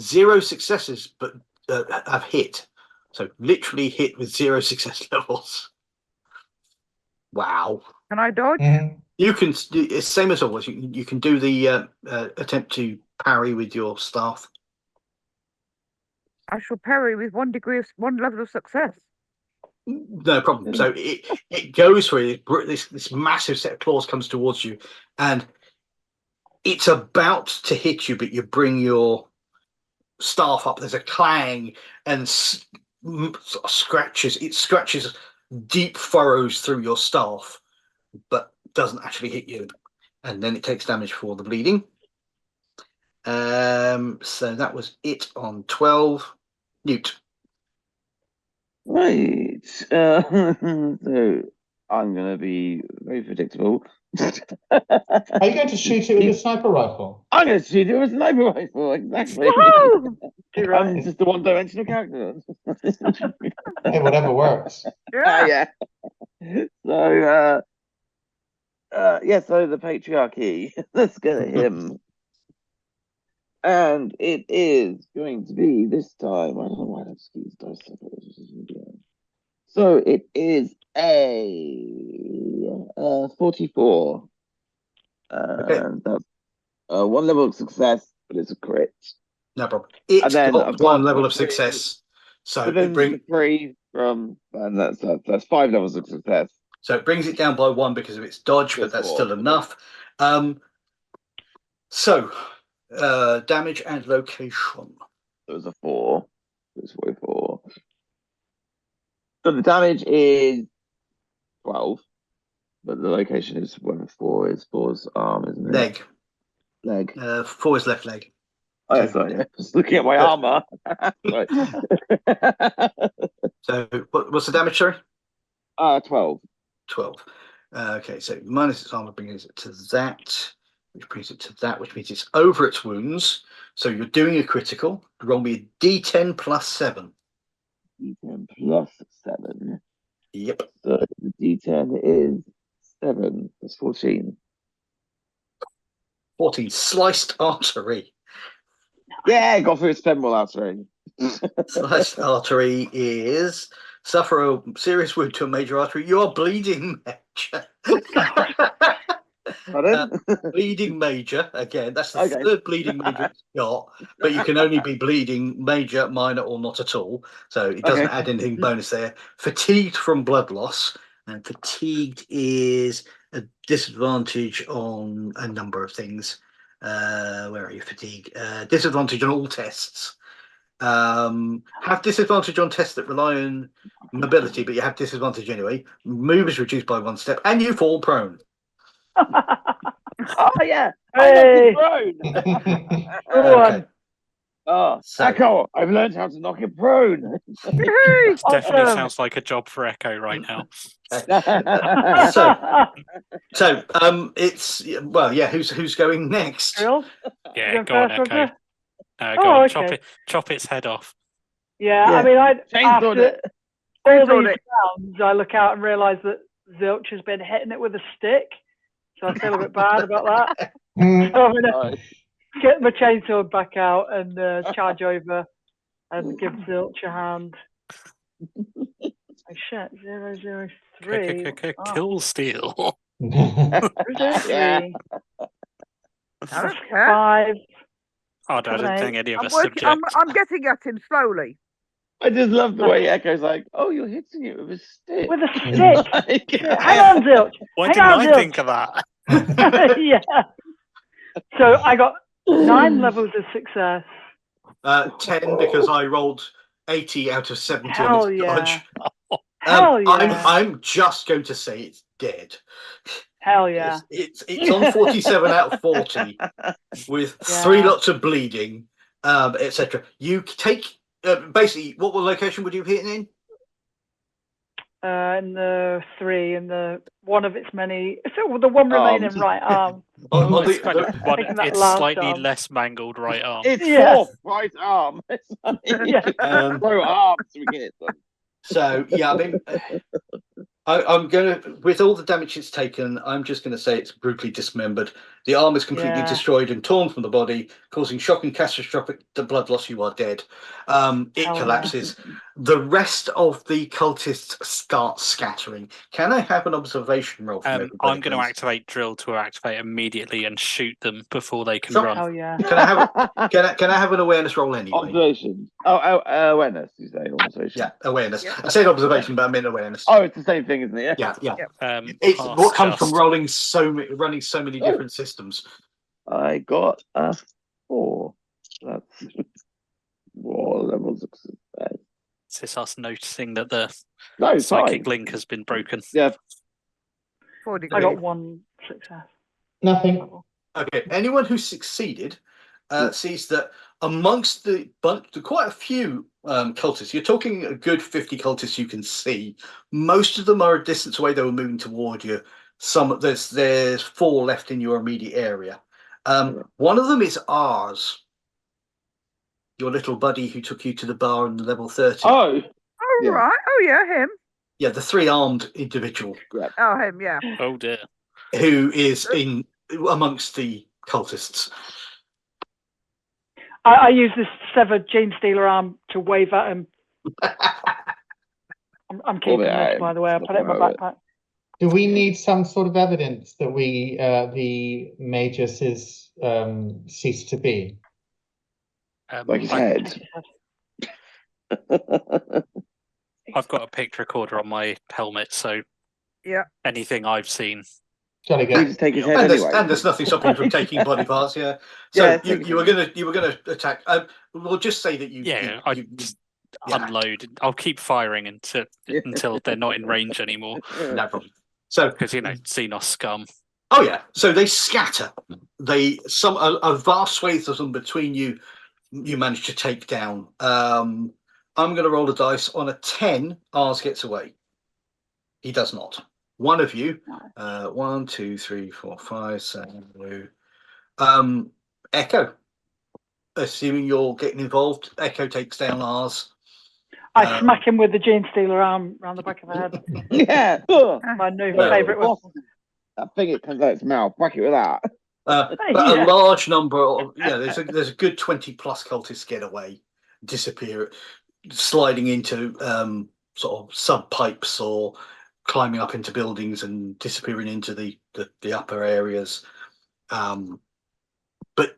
0 successes, but I've hit. So literally hit with 0 success levels. Wow. Can I dodge? You can, it's same as always. You can do the attempt to parry with your staff. I shall parry with 1 level of success. No problem. So it goes for it. This massive set of claws comes towards you, and it's about to hit you, but you bring your staff up. There's a clang and sort of scratches. It scratches deep furrows through your staff, but doesn't actually hit you. And then it takes damage for the bleeding. So that was it on 12. Newt. Right. So I'm going to be very predictable. Are you going to shoot it with a sniper rifle? I'm going to shoot it with a sniper rifle, exactly. I'm just a one-dimensional character. Hey, whatever works. Yeah. So, so the patriarchy, let's get at him. And it is going to be this time, I don't know why that's these dice. So it is a 44. And that's 1 level of success, but it's a crit. No problem. It's got 1 level of success. So it brings 3 from, and that's 5 levels of success. So it brings it down by 1 because of its dodge, but that's 4. Still enough. Damage and location. It was a 4. It was 44. So the damage is 12, but the location is 4 is 4's arm, isn't it? Leg. 4 is left leg. Oh, yeah, sorry. I was looking at my armor. So what's the damage, sorry? 12. 12. Okay, so minus its armor brings it to that, which brings it to that, which means it's over its wounds. So you're doing a critical. Roll me a d10 plus 7. D10 plus 7. Yep. So the D10 is 7. That's 14. 14. Sliced artery. Yeah, got through its femoral artery. Sliced artery is suffer a serious wound to a major artery. You are bleeding. Bleeding major again. That's the third bleeding major it's got, but you can only be bleeding major, minor, or not at all. So it doesn't add anything bonus there. Fatigued from blood loss, and fatigued is a disadvantage on a number of things. Where are you? Fatigue. Disadvantage on all tests. Have disadvantage on tests that rely on mobility, but you have disadvantage anyway. Move is reduced by 1 step, and you fall prone. Oh yeah, Hey. I knocked him prone. Okay. Oh, So- Echo, I've learned how to knock him prone. Definitely Awesome. sounds like a job for Echo right now. So it's who's going next? Drills? Yeah, Going go on, first, Echo. Roger? Go on, okay. chop its head off. Yeah, Yeah. I mean, Chainsawed after it. all Chainsawed these it. rounds, I look out and realise that Zilch has been hitting it with a stick. So I feel a bit bad about that. So I'm going to get my chainsaw back out and charge over and give Zilch a hand. Oh shit, 003. Kill steal. 003. I don't care. 5. I don't think any of us object. I'm getting at him slowly. I just love the way Echo's like, "Oh, you're hitting it with a stick." With a stick. Like, Hang on, Zilch. Why Hang didn't on, I Zilch. think of that? Yeah. So I got 9 levels of success. 10 because I rolled 80 out of 70 Hell on its yeah. dodge. Hell yeah. I'm just going to say it's dead. Hell yeah. It's on 47 out of 40 with 3 lots of bleeding, etc. You take basically what location would you have hit in? In the 3, in the one of its many. So the one remaining right arm. It's kind of it's last slightly arm. less mangled right arm. It's Yeah. 4th right arm. It's like, throw arms to get them. So yeah, I mean, I'm going to, with all the damage it's taken, I'm just going to say it's brutally dismembered. The arm is completely destroyed and torn from the body, causing shock and catastrophic blood loss. You are dead. It collapses. The rest of the cultists start scattering. Can I have an observation roll? From I'm going to activate drill to activate immediately and shoot them before they can run. Oh yeah. Can I have an awareness roll anyway? Observation. Awareness. You say observation. Yeah, awareness. Yeah. I said observation, but I meant awareness. Oh, it's the same thing, isn't it? Yeah. It's what comes from running so many different systems. I got a 4. That's 4 levels of success. Is this us noticing that the No, psychic fine. link has been broken? Yeah. 4 I degrees. got 1 success. Nothing. Okay, anyone who succeeded sees that amongst the quite a few cultists, you're talking a good 50 cultists you can see. Most of them are a distance away. They were moving toward you. There's 4 left in your immediate area. One of them is ours. Your little buddy who took you to the bar on level 30. Oh, Yeah. right. Oh, yeah, him. Yeah, the 3-armed individual Oh, him, yeah. Oh dear. who is in amongst the cultists. I use this severed chain stealer arm to wave at him. I'm keeping this, by the way. I put it in my backpack. Do we need some sort of evidence that we the Magus is ceased to be? Like his head. I've got a picture recorder on my helmet, so anything I've seen. Jolly You good. just take his head And anyway. there's nothing stopping you from taking body parts. Yeah. So you were gonna attack. We'll just say that you. I just unload. I'll keep firing until they're not in range anymore. No problem. So because Xenos scum. Oh yeah. So they scatter. A vast swathe of them between you. You manage to take down. I'm going to roll a dice. On a 10, ours gets away. He does not. One of you. 1, 2, 3, 4, 5, 7. Echo. Assuming you're getting involved, Echo takes down ours. I smack him with the chain stealer arm around the back of the head. Yeah. My new favourite weapon. That thing it comes out its mouth. Whack it with that. But a large number of there's a good 20 plus cultists get away, disappear, sliding into sort of sub pipes or climbing up into buildings and disappearing into the upper areas. But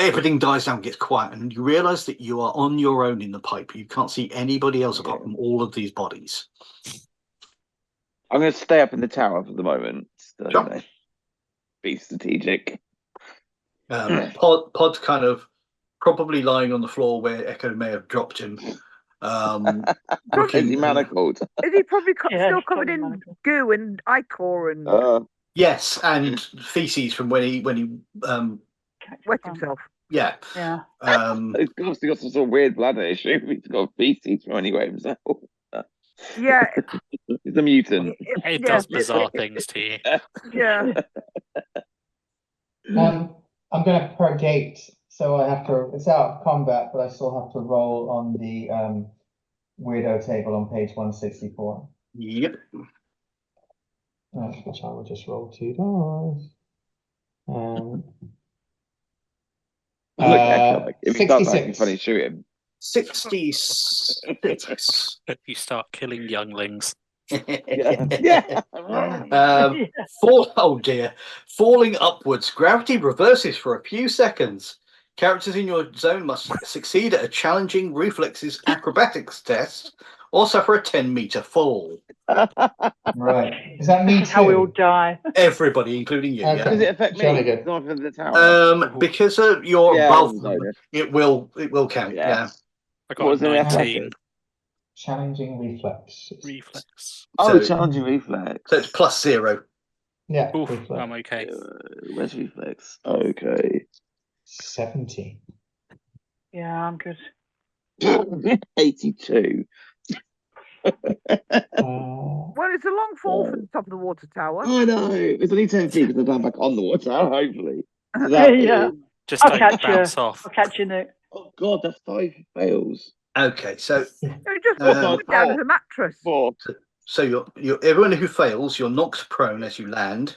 everything dies down, gets quiet, and you realise that you are on your own in the pipe. You can't see anybody else apart from all of these bodies. I'm going to stay up in the tower for the moment. So, Sure. Be strategic. Pod's kind of probably lying on the floor where Echo may have dropped him. Is he manacled? Is he probably still covered in goo and ichor and yes, and feces from when he wet himself? Yeah. Yeah. He's obviously got some sort of weird bladder issue. He's got feces from anyway himself. Yeah. He's a mutant. It does bizarre things to you. Yeah. I'm going to purgate, so I have to. It's out of combat, but I still have to roll on the weirdo table on page 164. Yep. Which I will just roll 2 dice. Look, Echo, if he starts acting 66. funny, shoot him. 66. You start killing younglings. Yeah. Oh dear. Falling upwards, gravity reverses for a few seconds. Characters in your zone must succeed at a challenging reflexes acrobatics test or suffer a 10-meter fall. Right. Is that me too? How we all die. Everybody, including you. Okay. Yeah. Does it affect me? Jolly good. It's not for the tower. Because you're above them, bonus. it will count. Yeah. I got a 19. Challenging reflex. Reflex. Challenging reflex. So it's +0. Yeah. Oof, reflex. I'm okay. Where's reflex? Okay. 70. Yeah, I'm good. 82. Well, it's a long fall from the top of the water tower. I know. It's only 10 feet because I'm back on the water, hopefully. So Yeah. Just I'll don't catch bounce you. off. I'll catch you, Nick. Oh, God, that's 5 fails. Okay, so It just falls down as a mattress. 4. so you're everyone who fails, you're knocked prone as you land.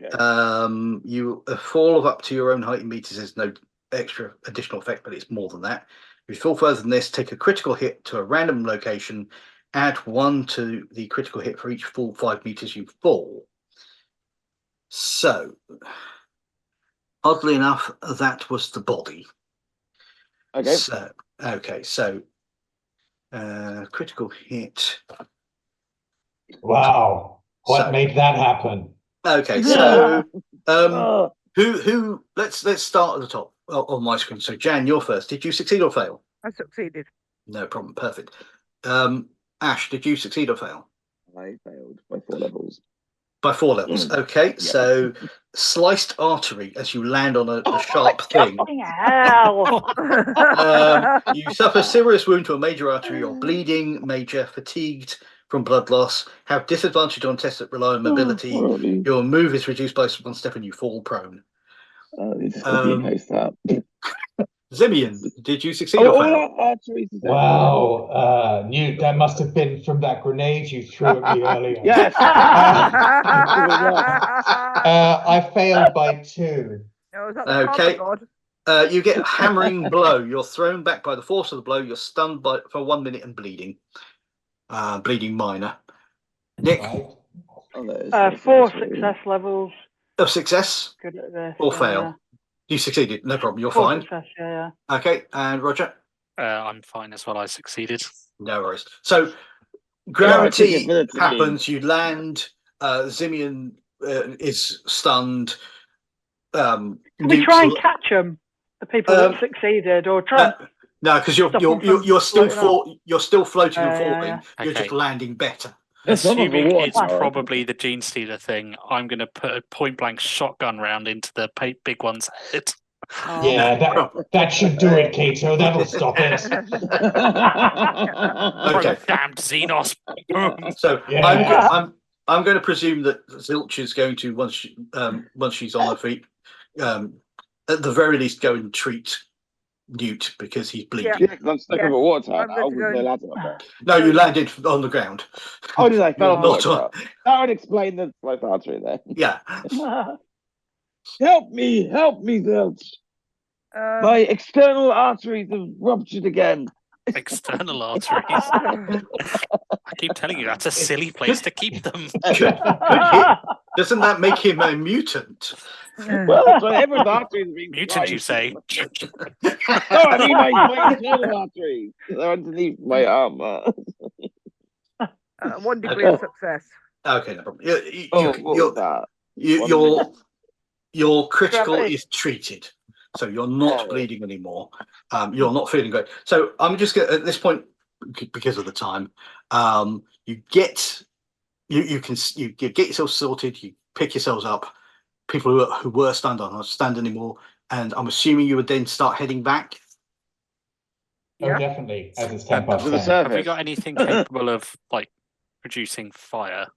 Okay. You fall of up to your own height in meters. There's no extra additional effect, but it's more than that. If you fall further than this, take a critical hit to a random location. Add 1 to the critical hit for each full 5 meters you fall. So, oddly enough, that was the body. Okay. So, critical hit. Wow. What made that happen? Okay, so who let's start at the top on my screen. So Jan, you're first. Did you succeed or fail? I succeeded. No problem. Perfect. Ash, did you succeed or fail? I failed by 4 levels. By 4 levels. Okay, so sliced artery as you land on a sharp thing. You suffer serious wound to a major artery. You're bleeding, major, fatigued from blood loss, have disadvantage on tests that rely on mobility. Your move is reduced by 1 step and you fall prone. Zimian, did you succeed or fail? Wow, Newt, that must have been from that grenade you threw at me earlier. Yes. I failed by 2. Okay. You get a hammering blow. You're thrown back by the force of the blow. You're stunned for 1 minute and bleeding. Bleeding minor. Nick? 4 success levels. Of success? Good at this. Or fail? Yeah. You succeeded. No problem. You're 4 fine. Success, yeah. Okay. And Roger? I'm fine as well. I succeeded. No worries. So gravity happens. You land. Zimian is stunned. Can we try and catch them? The people that succeeded, or try? No, because you're still floating and falling. Yeah. You're just landing better. Assuming it's probably the gene stealer thing, I'm going to put a point blank shotgun round into the big one's head. Yeah, that should do it, Kato. That'll stop it. Okay. Damned Xenos. So I'm going to presume that Zilch is going to once she's on her feet, at the very least, go and treat Newt because he's bleeding. Yeah, because I'm stuck in a water tower now with no ladder up there. No, you landed on the ground. Oh, did I? Fell on the water. That would explain the slice artery there. Yeah. Help me, Zilch. My external arteries have ruptured again. External arteries. I keep telling you, that's a silly place to keep them. Doesn't that make him a mutant? Well, that's what everyone's arteries are being Mutant, you say? No, I mean my internal arteries. They're underneath my armor. 1 degree of success. Okay, no problem. What was that? Your critical Gravity. is treated, so you're not bleeding anymore. You're not feeling great. So I'm just going at this point, because of the time, you get yourself sorted. You pick yourselves up. People who were stand on aren't stand anymore, and I'm assuming you would then start heading back. Oh, Yeah. definitely. As it's 10 To past the 10. surface. Have we got anything capable of like producing fire?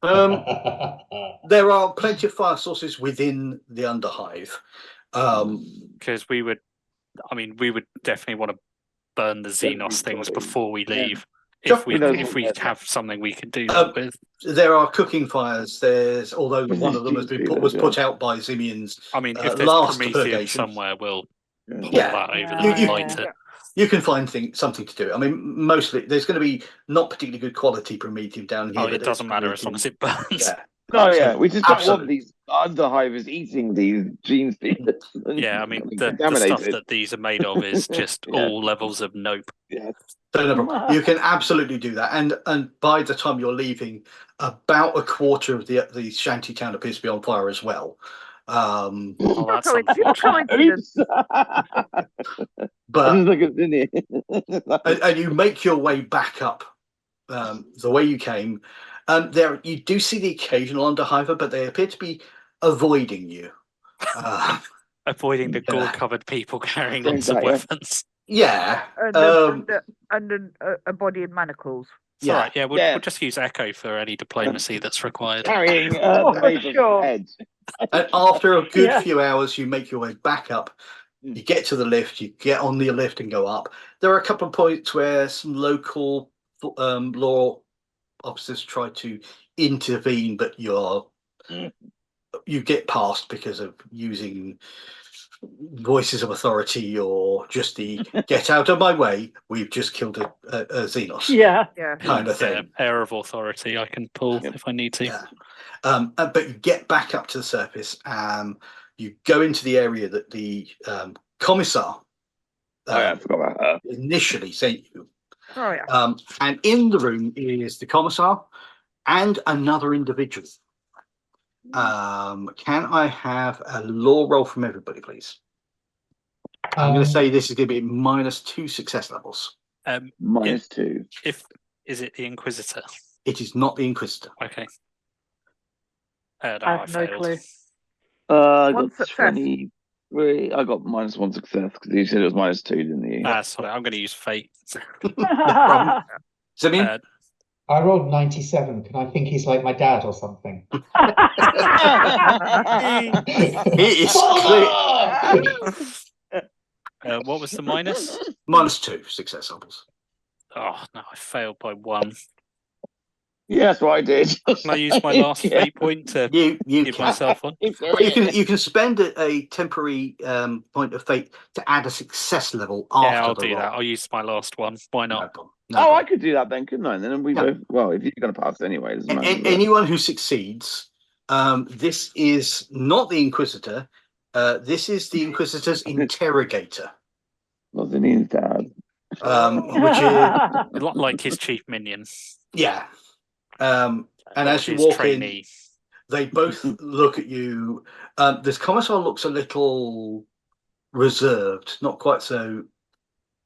There are plenty of fire sources within the Underhive. Because we would definitely want to burn the Xenos things before we leave. If we have something we can do that with. There are cooking fires. Although one of them was put out by Zimians. I mean, if there's Prometheum somewhere, we'll pull that over them and light it. You can find something to do. I mean, mostly there's going to be not particularly good quality Prometheum down here. Oh, it doesn't matter as long as it burns. Yeah. No, yeah, we just don't want these underhivers eating these gene stealers. Yeah, I mean, the stuff that these are made of is just all levels of nope. Yeah. So no problem. You can absolutely do that, and by the time you're leaving, about a quarter of the shanty town appears to be on fire as well. That's coincidence. But and you make your way back up the way you came. There you do see the occasional underhiver, but they appear to be avoiding you. Avoiding the gore-covered people carrying lots of weapons. Yeah. And a body in manacles. Yeah. Right, yeah, we'll just use Echo for any diplomacy that's required. Carrying head. And after a good few hours, you make your way back up. You get to the lift. You get on the lift and go up. There are a couple of points where some local law officers try to intervene, but you get past because of using voices of authority or just the get out of my way, we've just killed a Xenos kind of thing. Air of authority I can pull if I need to. But you get back up to the surface. You go into the area that the commissar I forgot about her. Initially sent you. Oh, yeah. And in the room is the commissar and another individual. Can I have a law roll from everybody, please? I'm going to say this is going to be -2 success levels. -2. Is it the Inquisitor? It is not the Inquisitor. Okay. I have no clue. I got 23. I got -1 success because you said it was -2, didn't you? Sorry, I'm going to use fate. Simeon? I rolled 97. Can I think he's like my dad or something? It is clear. What was the minus? -2 success levels. Oh no, I failed by 1. Yeah, that's what I did. Can I use my last fate point to give myself one? You can spend a temporary point of fate to add a success level after I'll the do roll. that. I'll use my last one. Why not? I could do that then, couldn't I? And then we both. Well, if you're going to pass anyway, it doesn't matter. Anyone who succeeds, this is not the Inquisitor. This is the Inquisitor's interrogator. What's in his dad? Which is like his chief minion. Yeah. And as you walk in, they both look at you. This commissar looks a little reserved, not quite so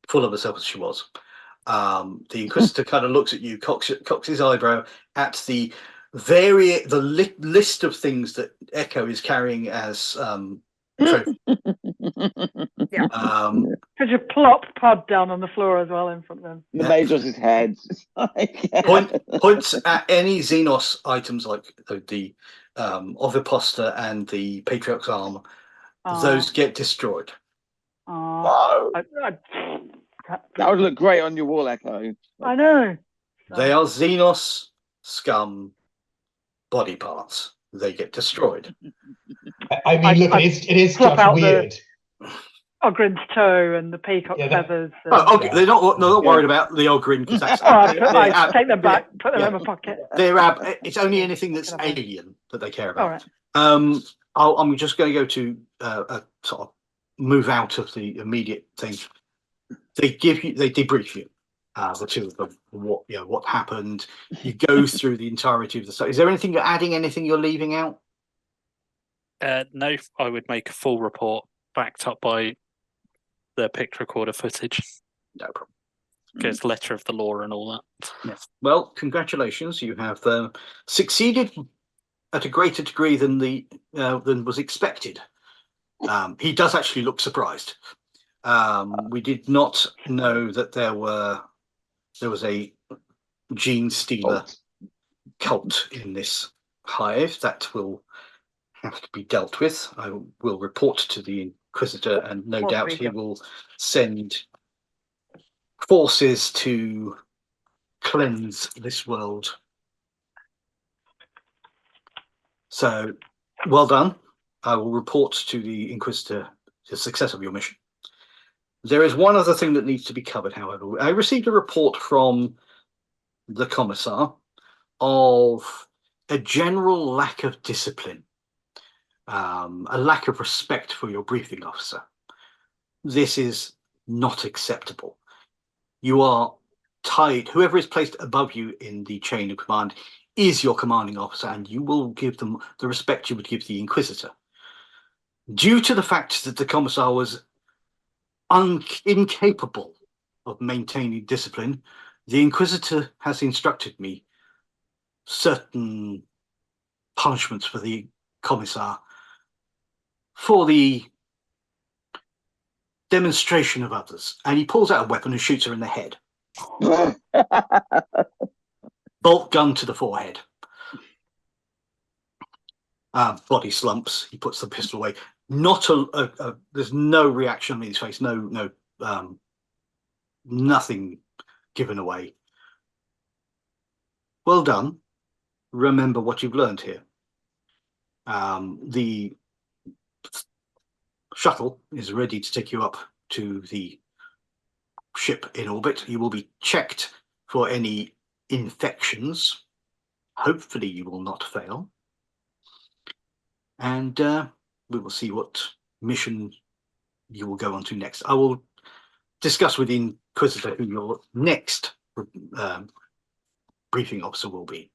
full of herself as she was. The Inquisitor kind of looks at you, cocks his eyebrow at the list of things that Echo is carrying as trophy. Put a plop pad down on the floor as well in front of them. The Major's head. Points at any Xenos items like the Oviposter and the Patriarch's arm. Those get destroyed. That would look great on your wall, Echo. I know. They are Xenos scum body parts. They get destroyed. I mean, look, it is just weird. Ogren's toe and the peacock feathers. Oh, okay. They're not worried about the Ogren because that's. Take them back. Put them in my pocket. It's only anything that's alien that they care about. All right. I'm just going to go to a sort of move out of the immediate thing. They debrief you, the two of them, what happened. You go through the entirety of the stuff. Is there anything you're adding? Anything you're leaving out? No, I would make a full report backed up by the picture recorder footage. No problem. Because letter of the law and all that. Yes. Well, congratulations. You have succeeded at a greater degree than was expected. He does actually look surprised. We did not know that there was a gene stealer cult in this hive. That will have to be dealt with. I will report to the Inquisitor, and no doubt he will send forces to cleanse this world. So, well done. I will report to the Inquisitor the success of your mission. There is one other thing that needs to be covered, however. I received a report from the Commissar of a general lack of discipline, a lack of respect for your briefing officer. This is not acceptable. You are tied. Whoever is placed above you in the chain of command is your commanding officer, and you will give them the respect you would give the Inquisitor. Due to the fact that the Commissar was incapable of maintaining discipline, the Inquisitor has instructed me certain punishments for the Commissar for the demonstration of others. And he pulls out a weapon and shoots her in the head. Bolt gun to the forehead. Body slumps. He puts the pistol away. There's no reaction on his face. No, nothing given away. Well done. Remember what you've learned here. The shuttle is ready to take you up to the ship in orbit. You will be checked for any infections. Hopefully you will not fail. And we will see what mission you will go on to next. I will discuss with the Inquisitor who your next briefing officer will be.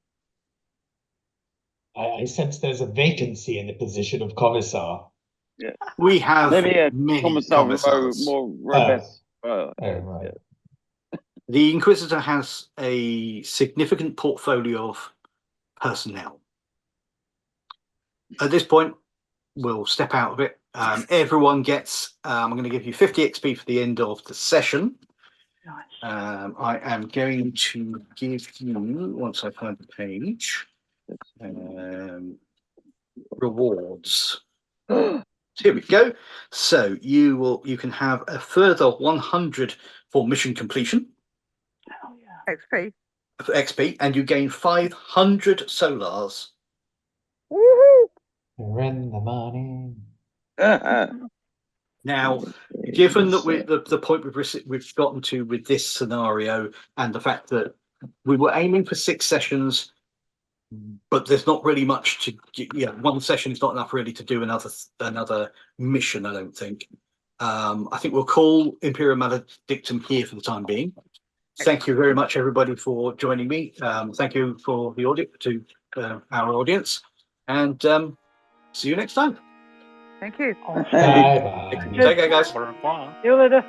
I sense there's a vacancy in the position of Commissar. Yeah. We have many commissars. More robust. Right. The Inquisitor has a significant portfolio of personnel. At this point, we'll step out of it. Everyone gets, I'm going to give you 50 XP for the end of the session. Nice. I am going to give you, once I find the page, rewards. Here we go. So you can have a further 100 for mission completion. Oh, yeah. XP, and you gain 500 solars. Woohoo! We're in the money. Now, given that the point we've gotten to with this scenario, and the fact that we were aiming for 6 sessions, but there's not really much to. One session is not enough really to do another mission. I don't think. I think we'll call Imperium Maladictum here for the time being. Thank you very much, everybody, for joining me. Thank you for the audience to our audience, and see you next time. Thank you. Bye. Take care, guys. See you later.